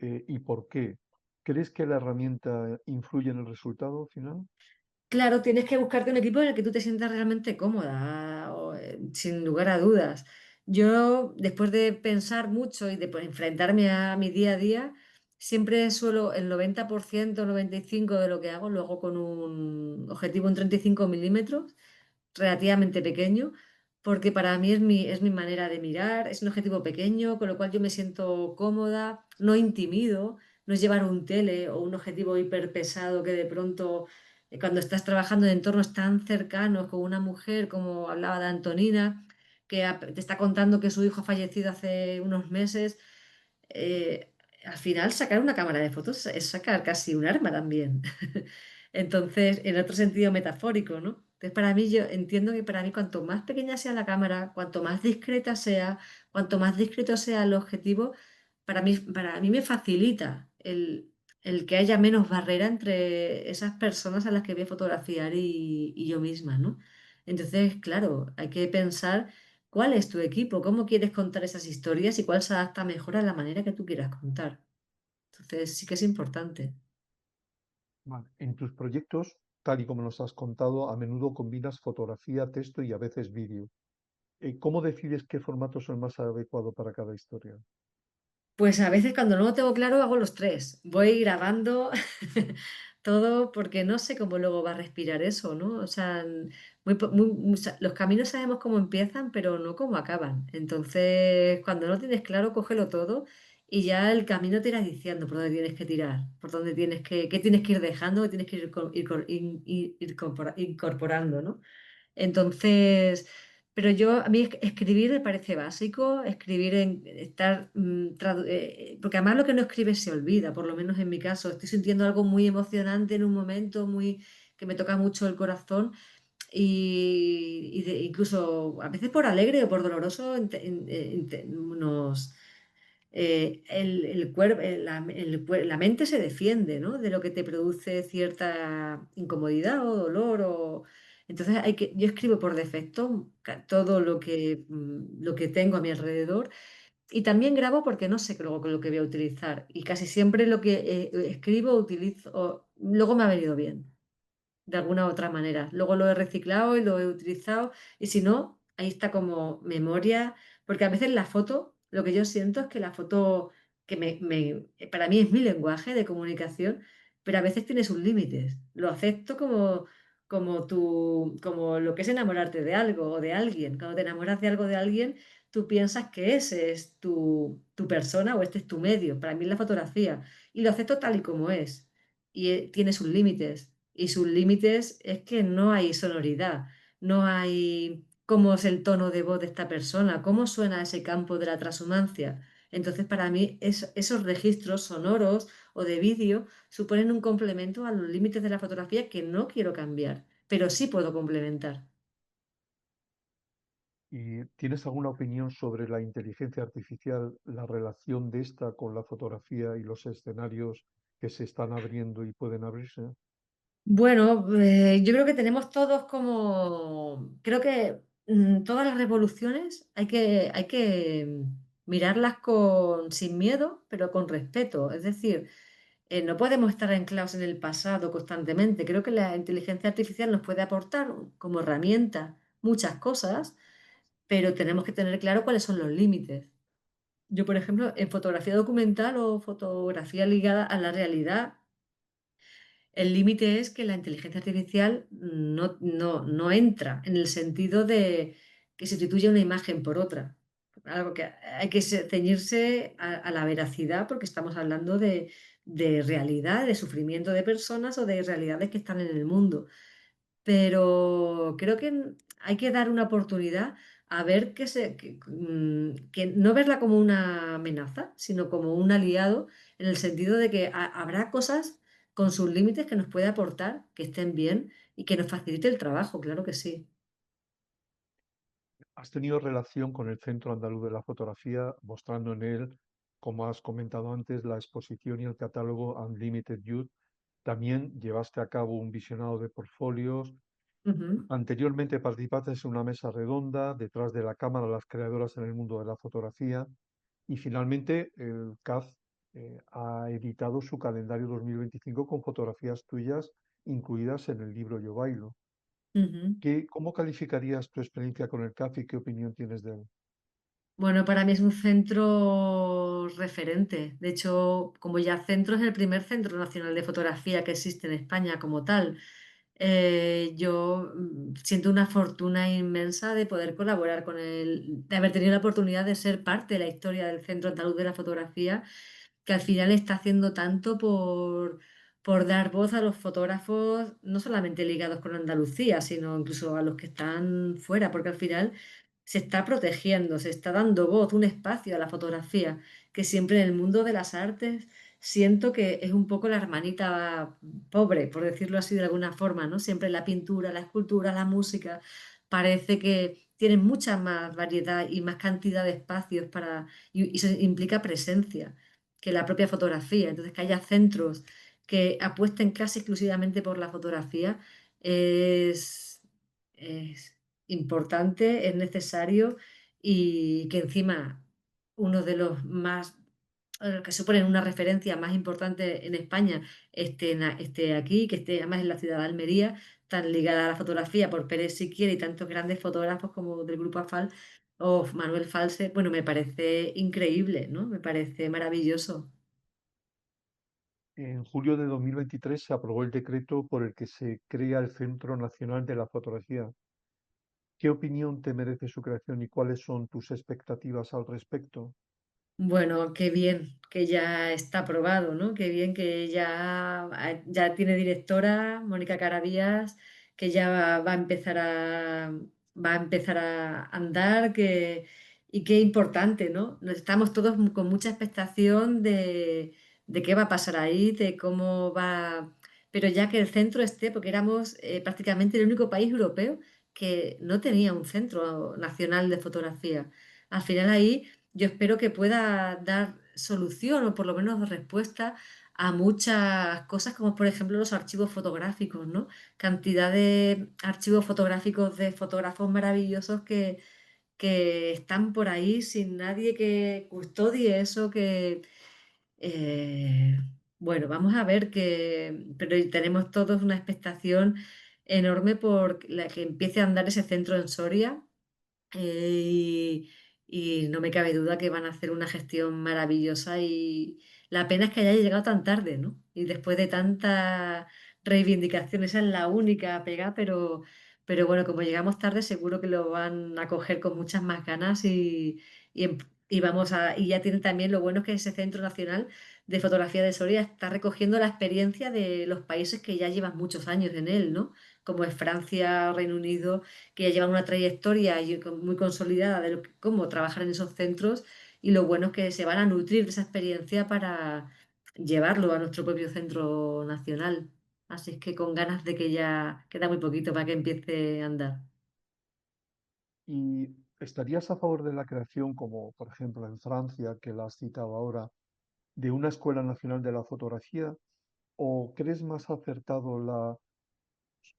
y por qué? ¿Crees que la herramienta influye en el resultado final? Claro, tienes que buscarte un equipo en el que tú te sientas realmente cómoda, sin lugar a dudas. Yo, después de pensar mucho y de pues, enfrentarme a mi día a día, siempre suelo el 90%, 95% de lo que hago, lo hago con un objetivo en 35 milímetros relativamente pequeño, porque para mí es mi manera de mirar, es un objetivo pequeño, con lo cual yo me siento cómoda, no intimido, no es llevar un tele o un objetivo hiper pesado que de pronto cuando estás trabajando en entornos tan cercanos con una mujer, como hablaba de Antonina, que te está contando que su hijo ha fallecido hace unos meses, al final sacar una cámara de fotos es sacar casi un arma también. Entonces, en otro sentido metafórico, ¿no? Entonces, para mí, yo entiendo que para mí, cuanto más pequeña sea la cámara, cuanto más discreta sea, cuanto más discreto sea el objetivo, para mí me facilita el que haya menos barrera entre esas personas a las que voy a fotografiar y yo misma, ¿no? Entonces, claro, hay que pensar cuál es tu equipo, cómo quieres contar esas historias y cuál se adapta mejor a la manera que tú quieras contar. Entonces, sí que es importante. Vale. En tus proyectos, tal y como nos has contado, a menudo combinas fotografía, texto y a veces vídeo. ¿Cómo decides qué formato es el más adecuado para cada historia? Pues a veces cuando no lo tengo claro hago los tres. Voy grabando todo porque no sé cómo luego va a respirar eso, ¿no? O sea, los caminos sabemos cómo empiezan, pero no cómo acaban. Entonces, cuando no tienes claro, cógelo todo y ya el camino te irá diciendo por dónde tienes que tirar, por dónde qué tienes que ir dejando, qué tienes que ir incorporando, ¿no? Entonces, pero a mí escribir me parece básico, escribir en estar, porque además lo que no escribes se olvida, por lo menos en mi caso, estoy sintiendo algo muy emocionante en un momento que me toca mucho el corazón incluso a veces por alegre o por doloroso la mente se defiende, ¿no? De lo que te produce cierta incomodidad o dolor. Entonces yo escribo por defecto todo lo que tengo a mi alrededor y también grabo porque no sé luego lo que voy a utilizar. Y casi siempre lo que escribo luego me ha venido bien de alguna otra manera. Luego lo he reciclado y lo he utilizado y si no, ahí está como memoria, porque a veces la foto, lo que yo siento es que la foto, para mí es mi lenguaje de comunicación, pero a veces tiene sus límites. Lo acepto como lo que es enamorarte de algo o de alguien. Cuando te enamoras de algo de alguien, tú piensas que ese es tu persona o este es tu medio. Para mí es la fotografía y lo acepto tal y como es y tiene sus límites. Y sus límites es que no hay sonoridad, no hay cómo es el tono de voz de esta persona, cómo suena ese campo de la transhumancia. Entonces, para mí, esos registros sonoros o de vídeo suponen un complemento a los límites de la fotografía que no quiero cambiar, pero sí puedo complementar. ¿Y tienes alguna opinión sobre la inteligencia artificial, la relación de esta con la fotografía y los escenarios que se están abriendo y pueden abrirse? Bueno, yo creo que tenemos todos creo que todas las revoluciones hay que mirarlas sin miedo, pero con respeto. Es decir, no podemos estar anclados en el pasado constantemente. Creo que la inteligencia artificial nos puede aportar como herramienta muchas cosas, pero tenemos que tener claro cuáles son los límites. Yo, por ejemplo, en fotografía documental o fotografía ligada a la realidad, el límite es que la inteligencia artificial no entra en el sentido de que sustituya una imagen por otra. Algo que hay que ceñirse a la veracidad porque estamos hablando de realidad, de sufrimiento de personas o de realidades que están en el mundo. Pero creo que hay que dar una oportunidad a ver que no verla como una amenaza, sino como un aliado, en el sentido de que habrá cosas con sus límites que nos puede aportar, que estén bien y que nos facilite el trabajo, claro que sí. ¿Has tenido relación con el Centro Andaluz de la Fotografía, mostrando en él, como has comentado antes, la exposición y el catálogo Unlimited Youth? También llevaste a cabo un visionado de portfolios. Ujú, Anteriormente participaste en una mesa redonda detrás de la cámara, las creadoras en el mundo de la fotografía. Y finalmente, el CAF ha editado su calendario 2025 con fotografías tuyas incluidas en el libro Yo Bailo. ujú. ¿Cómo calificarías tu experiencia con el CAF y qué opinión tienes de él? Bueno, para mí es un centro referente. De hecho, como ya centro, es el primer centro nacional de fotografía que existe en España como tal. Yo siento una fortuna inmensa de poder colaborar con él, de haber tenido la oportunidad de ser parte de la historia del Centro Andaluz de la Fotografía, que al final está haciendo tanto por dar voz a los fotógrafos, no solamente ligados con Andalucía, sino incluso a los que están fuera, porque al final se está protegiendo, se está dando voz, un espacio a la fotografía, que siempre en el mundo de las artes siento que es un poco la hermanita pobre, por decirlo así de alguna forma, ¿no? Siempre la pintura, la escultura, la música, parece que tienen mucha más variedad y más cantidad de espacios y eso implica presencia que la propia fotografía. Entonces, que haya centros que apuesten casi exclusivamente por la fotografía es importante, es necesario y que encima uno de los más que suponen una referencia más importante en España esté aquí, que esté además en la ciudad de Almería, tan ligada a la fotografía por Pérez Siquiera y tantos grandes fotógrafos como del grupo AFAL o Manuel False, bueno, me parece increíble, ¿no? Me parece maravilloso. En julio de 2023 se aprobó el decreto por el que se crea el Centro Nacional de la Fotografía. ¿Qué opinión te merece su creación y cuáles son tus expectativas al respecto? Bueno, qué bien que ya está aprobado, ¿no? Qué bien que ya tiene directora, Mónica Caravías, que ya va a empezar a andar, y qué importante, ¿no? Estamos todos con mucha expectación de qué va a pasar ahí, de cómo va, pero ya que el centro esté, porque éramos prácticamente el único país europeo que no tenía un centro nacional de fotografía. Al final ahí yo espero que pueda dar solución o por lo menos respuesta a muchas cosas, como por ejemplo los archivos fotográficos, ¿no? Cantidad de archivos fotográficos de fotógrafos maravillosos que están por ahí sin nadie que custodie eso, eh, bueno, vamos a ver pero tenemos todos una expectación enorme por la que empiece a andar ese centro en Soria y, y no me cabe duda que van a hacer una gestión maravillosa y la pena es que haya llegado tan tarde, ¿no? Y después de tanta reivindicación, esa es la única pega, pero bueno, como llegamos tarde, seguro que lo van a coger con muchas más ganas y ya tienen también lo bueno es que ese Centro Nacional de Fotografía de Soria está recogiendo la experiencia de los países que ya llevan muchos años en él, ¿no? Como es Francia, Reino Unido que ya llevan una trayectoria muy consolidada de cómo trabajar en esos centros y lo bueno es que se van a nutrir de esa experiencia para llevarlo a nuestro propio centro nacional. Así es que con ganas de que ya queda muy poquito para que empiece a andar. Y ¿Estarías a favor de la creación, como por ejemplo en Francia, que la has citado ahora, de una Escuela Nacional de la Fotografía? ¿O crees más acertado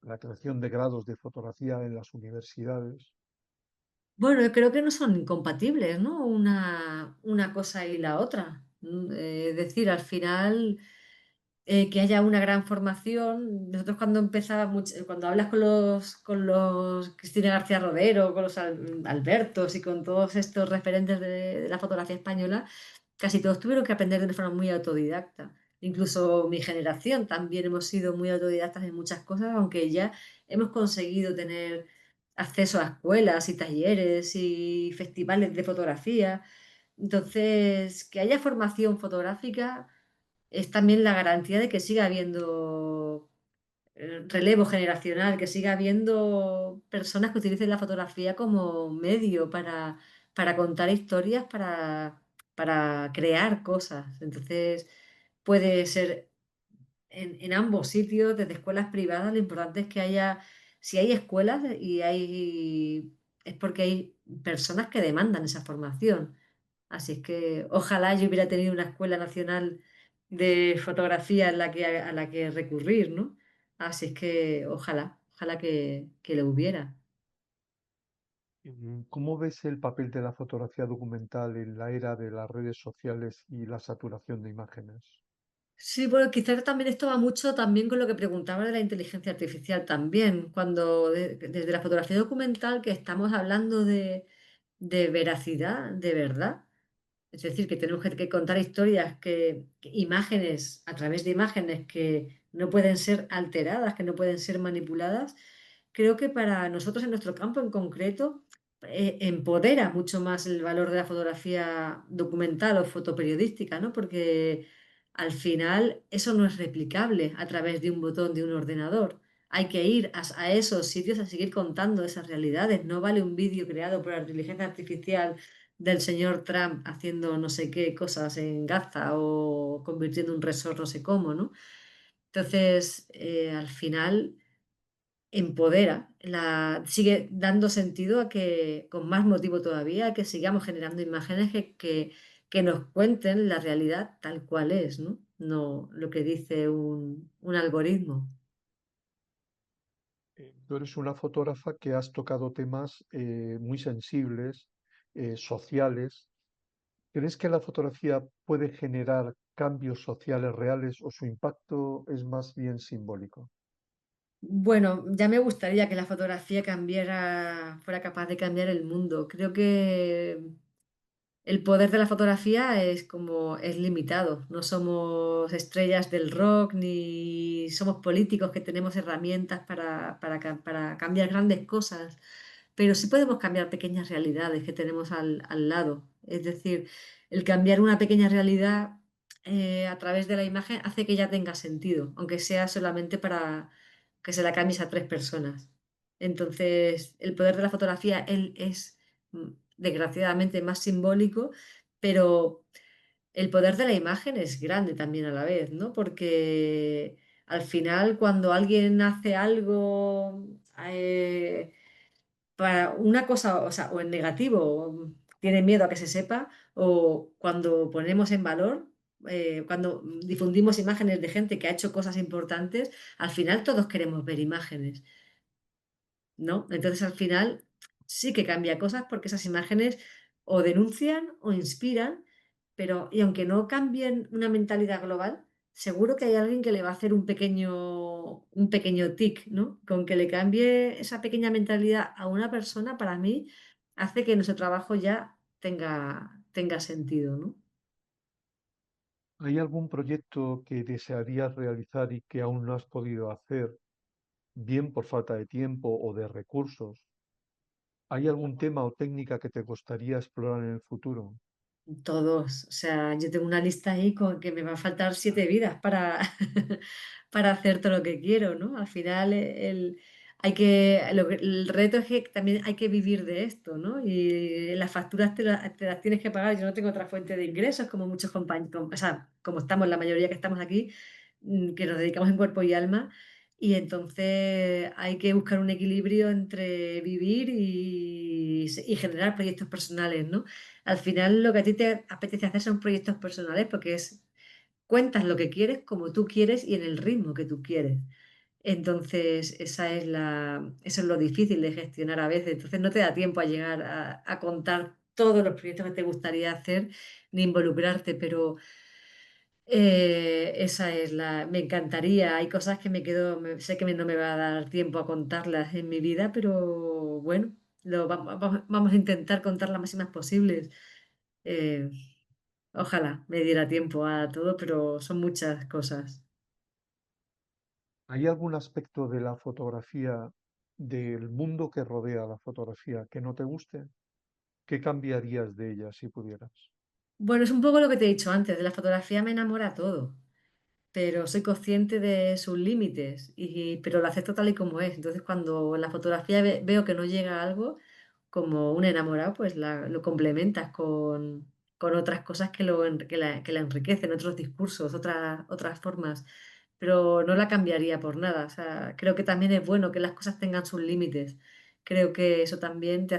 la creación de grados de fotografía en las universidades? Bueno, yo creo que no son incompatibles, ¿no? Una cosa y la otra. Es decir, al final, que haya una gran formación. Nosotros cuando empezábamos, cuando hablas con los Cristina García Rodero, con los Albertos y con todos estos referentes de la fotografía española, casi todos tuvieron que aprender de una forma muy autodidacta. Incluso mi generación también hemos sido muy autodidactas en muchas cosas, aunque ya hemos conseguido tener acceso a escuelas y talleres y festivales de fotografía. Entonces, que haya formación fotográfica es también la garantía de que siga habiendo relevo generacional, que siga habiendo personas que utilicen la fotografía como medio para contar historias, para crear cosas. Entonces, puede ser en ambos sitios, desde escuelas privadas, lo importante es que haya, si hay escuelas es porque hay personas que demandan esa formación. Así es que ojalá yo hubiera tenido una escuela nacional de fotografía a la que recurrir, ¿no? Así es que ojalá que lo hubiera. ¿Cómo ves el papel de la fotografía documental en la era de las redes sociales y la saturación de imágenes? Sí, bueno, quizás también esto va mucho también con lo que preguntaba de la inteligencia artificial también, cuando desde la fotografía documental que estamos hablando de veracidad, de verdad. Es decir, que tenemos que contar historias, imágenes, a través de imágenes que no pueden ser alteradas, que no pueden ser manipuladas. Creo que para nosotros en nuestro campo en concreto empodera mucho más el valor de la fotografía documental o fotoperiodística, ¿no? Porque al final eso no es replicable a través de un botón de un ordenador. Hay que ir a esos sitios a seguir contando esas realidades. No vale un vídeo creado por la inteligencia artificial del señor Trump haciendo no sé qué cosas en Gaza o convirtiendo un resort no sé cómo, ¿no? Entonces, al final empodera, sigue dando sentido a que, con más motivo todavía, a que sigamos generando imágenes que nos cuenten la realidad tal cual es, ¿no? No lo que dice un algoritmo. Tú eres una fotógrafa que has tocado temas muy sensibles, sociales. ¿Crees que la fotografía puede generar cambios sociales reales o su impacto es más bien simbólico? Bueno, ya me gustaría que la fotografía fuera capaz de cambiar el mundo. Creo que el poder de la fotografía es limitado. No somos estrellas del rock ni somos políticos que tenemos herramientas para cambiar grandes cosas, pero sí podemos cambiar pequeñas realidades que tenemos al lado. Es decir, el cambiar una pequeña realidad a través de la imagen hace que ya tenga sentido, aunque sea solamente para que se la cambies a tres personas. Entonces, el poder de la fotografía él es desgraciadamente más simbólico, pero el poder de la imagen es grande también a la vez, ¿no? Porque al final cuando alguien hace algo para una cosa, o sea, o en negativo, o tiene miedo a que se sepa, o cuando ponemos en valor, cuando difundimos imágenes de gente que ha hecho cosas importantes, al final todos queremos ver imágenes. ¿No? Entonces al final sí que cambia cosas porque esas imágenes o denuncian o inspiran, pero y aunque no cambien una mentalidad global, seguro que hay alguien que le va a hacer un pequeño tic, ¿no? Con que le cambie esa pequeña mentalidad a una persona, para mí, hace que nuestro trabajo ya tenga sentido, ¿no? ¿Hay algún proyecto que desearías realizar y que aún no has podido hacer, bien por falta de tiempo o de recursos? ¿Hay algún tema o técnica que te gustaría explorar en el futuro? Todos, o sea, yo tengo una lista ahí con que me va a faltar 7 vidas para hacer todo lo que quiero, ¿no? Al final el reto es que también hay que vivir de esto, ¿no? Y las facturas te las tienes que pagar. Yo no tengo otra fuente de ingresos como muchos compañeros, o sea, como estamos la mayoría que estamos aquí, que nos dedicamos en cuerpo y alma. y entonces hay que buscar un equilibrio entre vivir y generar proyectos personales, ¿no? Al final lo que a ti te apetece hacer son proyectos personales porque cuentas lo que quieres como tú quieres y en el ritmo que tú quieres. Entonces, eso es lo difícil de gestionar a veces. Entonces, no te da tiempo a llegar a contar todos los proyectos que te gustaría hacer ni involucrarte, pero me encantaría. Hay cosas que sé que no me va a dar tiempo a contarlas en mi vida, pero bueno, vamos a intentar contar las máximas posibles. Eh, Ojalá me diera tiempo a todo, pero son muchas cosas. ¿Hay algún aspecto de la fotografía, del mundo que rodea la fotografía, que no te guste? ¿Qué cambiarías de ella si pudieras? Bueno, es un poco lo que te he dicho antes, de la fotografía me enamora todo, pero soy consciente de sus límites, pero lo acepto tal y como es. Entonces, cuando en la fotografía veo que no llega a algo, como un enamorado, pues lo complementas con otras cosas que la enriquecen, otros discursos, otras formas, pero no la cambiaría por nada. O sea, creo que también es bueno que las cosas tengan sus límites. Creo que eso también te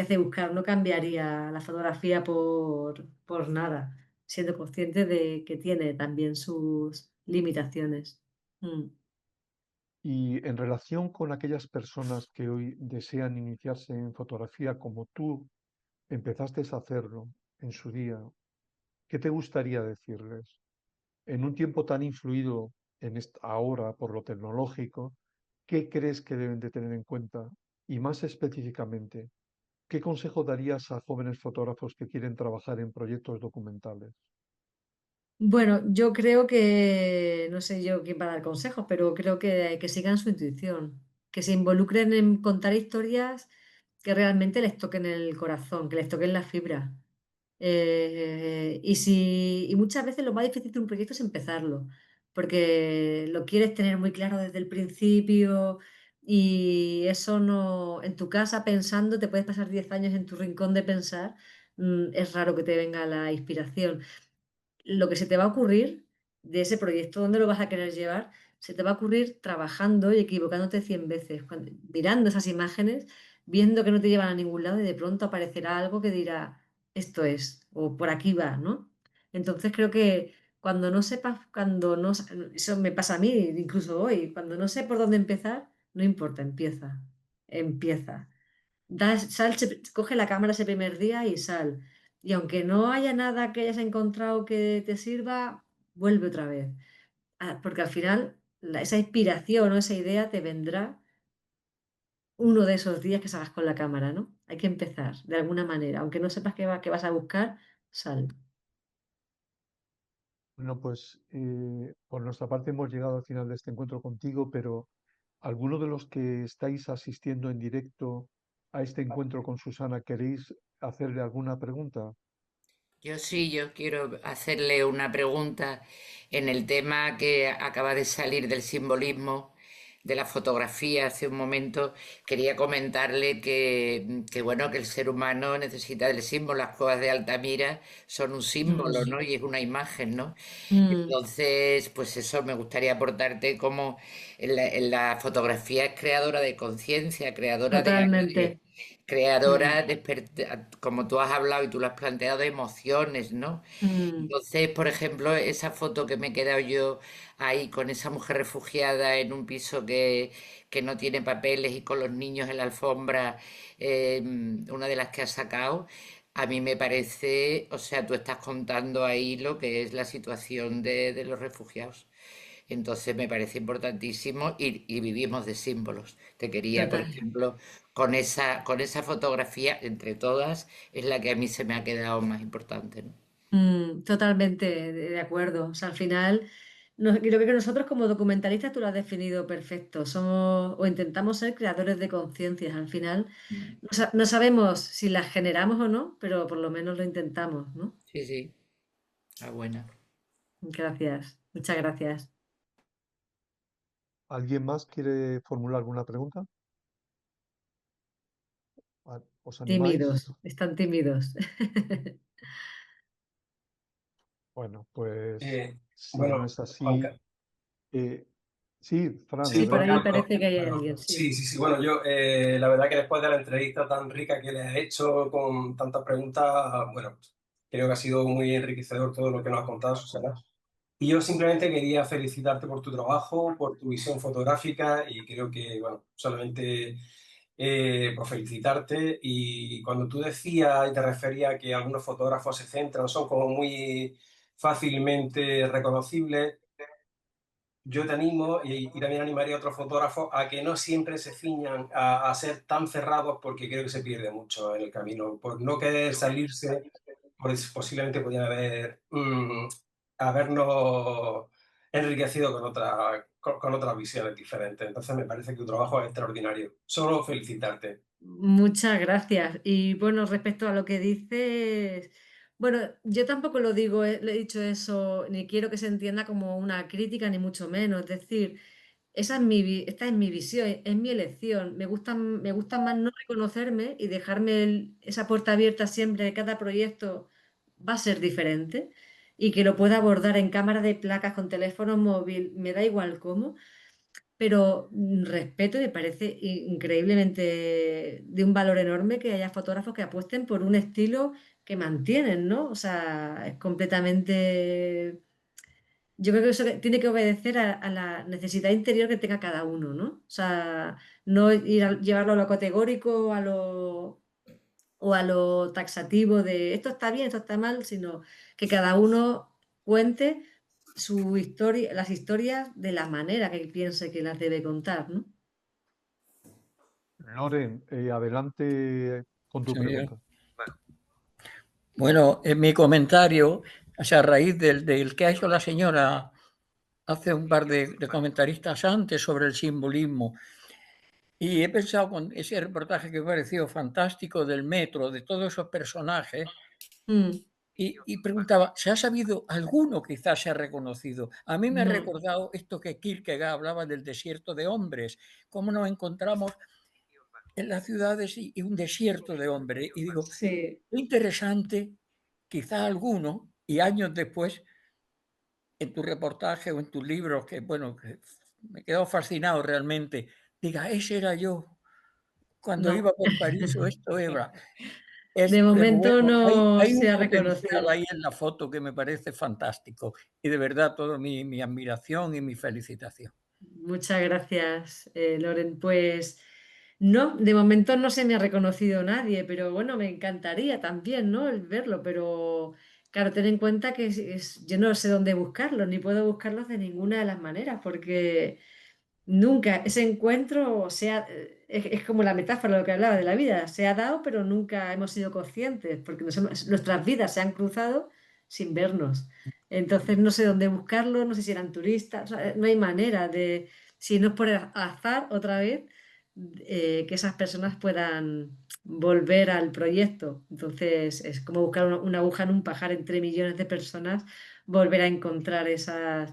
hace buscar, no cambiaría la fotografía por nada, siendo consciente de que tiene también sus limitaciones. Mm. Y en relación con aquellas personas que hoy desean iniciarse en fotografía como tú empezaste a hacerlo en su día, ¿qué te gustaría decirles? En un tiempo tan influido ahora por lo tecnológico, ¿qué crees que deben de tener en cuenta? Y más específicamente, ¿qué consejo darías a jóvenes fotógrafos que quieren trabajar en proyectos documentales? Bueno, yo creo que, no sé yo quién va a dar consejos, pero creo que sigan su intuición, que se involucren en contar historias que realmente les toquen el corazón, que les toquen la fibra. Y muchas veces lo más difícil de un proyecto es empezarlo, porque lo quieres tener muy claro desde el principio y eso no, en tu casa pensando, te puedes pasar 10 años en tu rincón de pensar, es raro que te venga la inspiración. Lo que se te va a ocurrir de ese proyecto, dónde lo vas a querer llevar, se te va a ocurrir trabajando y equivocándote 100 veces, mirando esas imágenes, viendo que no te llevan a ningún lado y de pronto aparecerá algo que dirá, esto es, o por aquí va, ¿no? Entonces creo que cuando no sepas, eso me pasa a mí, incluso hoy, cuando no sé por dónde empezar, no importa, empieza. Coge la cámara ese primer día y sal. Y aunque no haya nada que hayas encontrado que te sirva, vuelve otra vez. Porque al final esa inspiración o esa idea te vendrá uno de esos días que salgas con la cámara, ¿no? Hay que empezar de alguna manera. Aunque no sepas qué vas a buscar, sal. Bueno, pues por nuestra parte hemos llegado al final de este encuentro contigo, pero ¿alguno de los que estáis asistiendo en directo a este encuentro con Susana queréis hacerle alguna pregunta? Yo quiero hacerle una pregunta en el tema que acaba de salir del simbolismo de la fotografía hace un momento. Quería comentarle bueno, que el ser humano necesita del símbolo. Las cuevas de Altamira son un símbolo, Mm, ¿no? Y es una imagen, ¿no? mm, Entonces, pues eso me gustaría aportarte como en la fotografía es creadora de conciencia, totalmente. Mm, como tú has hablado y tú lo has planteado, de emociones, ¿no? mm, Entonces, por ejemplo, esa foto que me he quedado yo ahí con esa mujer refugiada en un piso que no tiene papeles y con los niños en la alfombra, una de las que has sacado, a mí me parece, o sea, tú estás contando ahí lo que es la situación de los refugiados. Entonces me parece importantísimo y vivimos de símbolos. Te quería, por total. ejemplo, con esa fotografía, entre todas, es la que a mí se me ha quedado más importante, ¿no? Totalmente de acuerdo. O sea, al final, creo que nosotros como documentalistas tú lo has definido perfecto. Somos o intentamos ser creadores de conciencias. Al final, no sabemos si las generamos o no, pero por lo menos lo intentamos, ¿no? Sí, sí, ah, buena. Gracias. Muchas gracias. ¿Alguien más quiere formular alguna pregunta? ¿Os animáis? Tímidos, están tímidos. Bueno, pues Eh, si no bueno, es Juan, así, eh, Sí, Fran, Sí, Sí, por ahí adelante. parece que hay bueno, alguien, sí. sí. Bueno, yo la verdad que después de la entrevista tan rica que le has hecho con tantas preguntas, bueno, creo que ha sido muy enriquecedor todo lo que nos has contado, Susana. Y yo simplemente quería felicitarte por tu trabajo, por tu visión fotográfica y creo que, bueno, solamente por felicitarte. Y cuando tú decías y te referías a que algunos fotógrafos se centran, son como muy fácilmente reconocibles, yo te animo y también animaría a otros fotógrafos a que no siempre se ciñan a ser tan cerrados porque creo que se pierde mucho en el camino. Por no querer salirse, pues posiblemente podrían habernos enriquecido con otras visiones diferentes. Entonces me parece que tu trabajo es extraordinario. Solo felicitarte. Muchas gracias. Y bueno, respecto a lo que dices, bueno, yo tampoco lo digo, le he dicho eso, ni quiero que se entienda como una crítica, ni mucho menos. Es decir, esta es mi visión, es mi elección. Me gusta más no reconocerme y dejarme esa puerta abierta siempre de cada proyecto va a ser diferente y que lo pueda abordar en cámara de placas con teléfono móvil, me da igual cómo, pero respeto y me parece increíblemente de un valor enorme que haya fotógrafos que apuesten por un estilo que mantienen, ¿no? O sea, es completamente... Yo creo que eso tiene que obedecer a la necesidad interior que tenga cada uno, ¿no? O sea, no llevarlo a lo categórico, o a lo taxativo de esto está bien, esto está mal, sino que cada uno cuente su historia, las historias de la manera que piense que las debe contar, ¿no? Loren, adelante con tu Sí. pregunta. Bueno, en mi comentario, o sea, a raíz del que ha hecho la señora hace un par de comentaristas antes sobre el simbolismo, y he pensado con ese reportaje que me ha parecido fantástico del metro, de todos esos personajes, Mm, y preguntaba, ¿se ha sabido alguno quizás se ha reconocido? A mí me ha no, recordado esto que Kierkegaard hablaba del desierto de hombres, cómo nos encontramos en las ciudades y un desierto de hombres. Y digo, sí, qué interesante, quizá alguno, y años después, en tu reportaje o en tus libros, que bueno, que me he quedado fascinado realmente, diga, ese era yo cuando no. iba por París o esto era. De Pero momento bueno, no hay un se ha potencial reconocido. ahí en la foto que me parece fantástico y de verdad toda mi admiración y mi felicitación. Muchas gracias, Loren. Pues no, de momento no se me ha reconocido nadie, pero bueno, me encantaría también, ¿no? El verlo, pero claro, ten en cuenta que yo no sé dónde buscarlos, ni puedo buscarlos de ninguna de las maneras, porque nunca ese encuentro es como la metáfora de lo que hablaba de la vida, se ha dado, pero nunca hemos sido conscientes, porque nuestras vidas se han cruzado sin vernos. Entonces no sé dónde buscarlo, no sé si eran turistas, o sea, no hay manera de, si no es por azar otra vez, que esas personas puedan volver al proyecto. Entonces es como buscar una aguja en un pajar entre millones de personas, volver a encontrar esas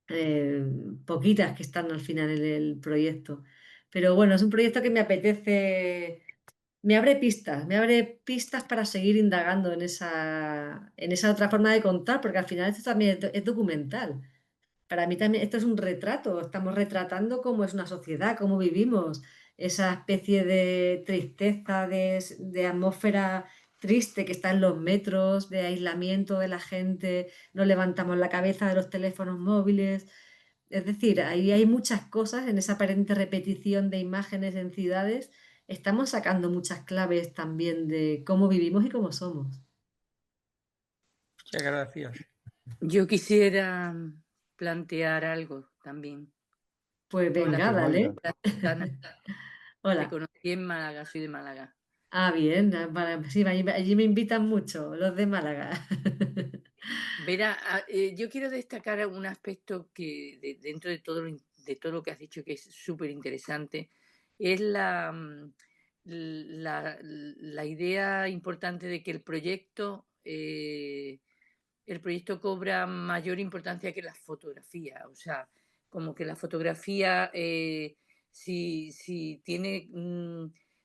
eh, poquitas que están al final en el proyecto. Pero bueno, es un proyecto que me apetece, me abre pistas para seguir indagando en esa otra forma de contar, porque al final esto también es documental. Para mí también esto es un retrato, estamos retratando cómo es una sociedad, cómo vivimos, esa especie de tristeza, de atmósfera triste que está en los metros, de aislamiento de la gente, no levantamos la cabeza de los teléfonos móviles. Es decir, ahí hay muchas cosas en esa aparente repetición de imágenes en ciudades. Estamos sacando muchas claves también de cómo vivimos y cómo somos. Muchas gracias. Yo quisiera plantear algo también. Pues Hola, venga, Pues dale. Mayra, Susana. Te Hola. conocí en Málaga, soy de Málaga. Ah, bien, sí, allí me invitan mucho, los de Málaga. Verá, yo quiero destacar un aspecto que dentro de todo lo que has dicho que es súper interesante, es la idea importante de que el proyecto cobra mayor importancia que la fotografía. O sea, como que la fotografía, si tiene,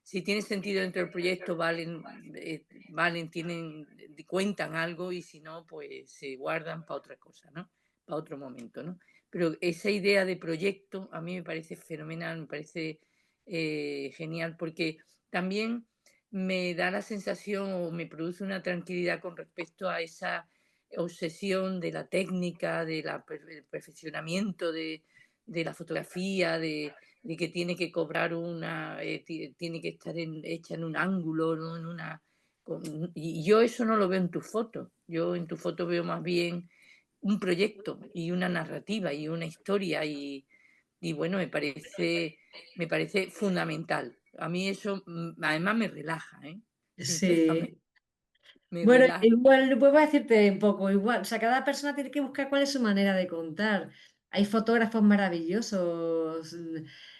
si tiene sentido dentro del proyecto, cuentan algo y si no, pues se guardan para otra cosa, ¿no? Para otro momento, ¿no? pero esa idea de proyecto a mí me parece fenomenal, me parece genial, porque también me da la sensación o me produce una tranquilidad con respecto a esa obsesión de la técnica, del perfeccionamiento de la fotografía, de que tiene que cobrar tiene que estar hecha en un ángulo, ¿no? Y yo eso no lo veo en tu foto. Yo en tu foto veo más bien un proyecto y una narrativa y una historia y bueno, me parece fundamental. A mí eso además me relaja, ¿eh? Sinceramente, Sí. me Bueno, relaja. igual vuelvo a decirte un poco igual. O sea, cada persona tiene que buscar cuál es su manera de contar. Hay fotógrafos maravillosos.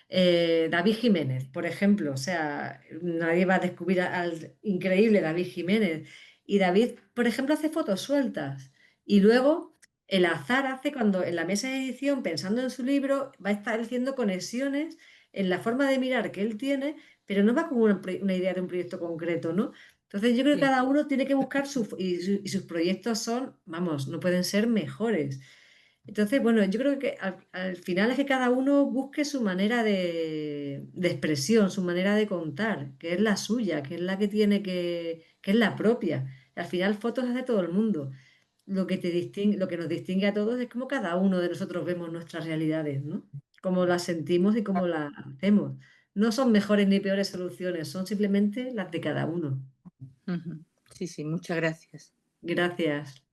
David Jiménez, por ejemplo. O sea, nadie va a descubrir al increíble David Jiménez. Y David, por ejemplo, hace fotos sueltas. Y luego el azar hace cuando en la mesa de edición, pensando en su libro, va a estar haciendo conexiones en la forma de mirar que él tiene, pero no va con una idea de un proyecto concreto, ¿no? Entonces yo creo que Sí. cada uno tiene que buscar y sus proyectos son, vamos, no pueden ser mejores. Entonces, bueno, yo creo que al final es que cada uno busque su manera de expresión, su manera de contar, que es la suya, que es la que tiene que es la propia. Al final fotos es de todo el mundo. Lo que nos distingue a todos es cómo cada uno de nosotros vemos nuestras realidades, ¿no? Cómo las sentimos y cómo las hacemos. No son mejores ni peores soluciones, son simplemente las de cada uno. Ujú. Sí, sí, muchas gracias. Gracias.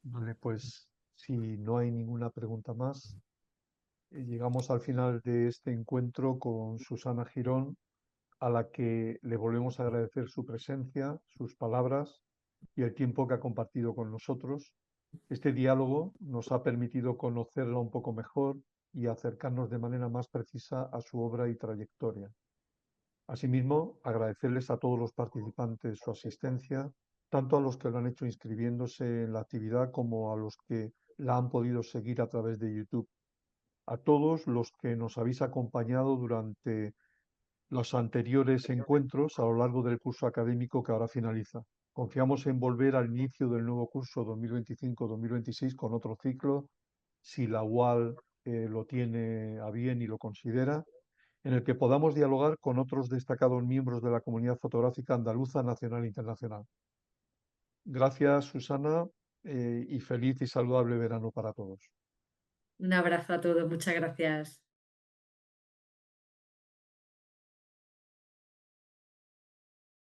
Vale, pues si no hay ninguna pregunta más, llegamos al final de este encuentro con Susana Girón, a la que le volvemos a agradecer su presencia, sus palabras y el tiempo que ha compartido con nosotros. Este diálogo nos ha permitido conocerla un poco mejor y acercarnos de manera más precisa a su obra y trayectoria. Asimismo, agradecerles a todos los participantes su asistencia, tanto a los que lo han hecho inscribiéndose en la actividad como a los que la han podido seguir a través de YouTube. A todos los que nos habéis acompañado durante los anteriores encuentros a lo largo del curso académico que ahora finaliza. Confiamos en volver al inicio del nuevo curso 2025-2026 con otro ciclo, si la UAL lo tiene a bien y lo considera, en el que podamos dialogar con otros destacados miembros de la comunidad fotográfica andaluza, nacional e internacional. Gracias, Susana, y feliz y saludable verano para todos. Un abrazo a todos, muchas gracias.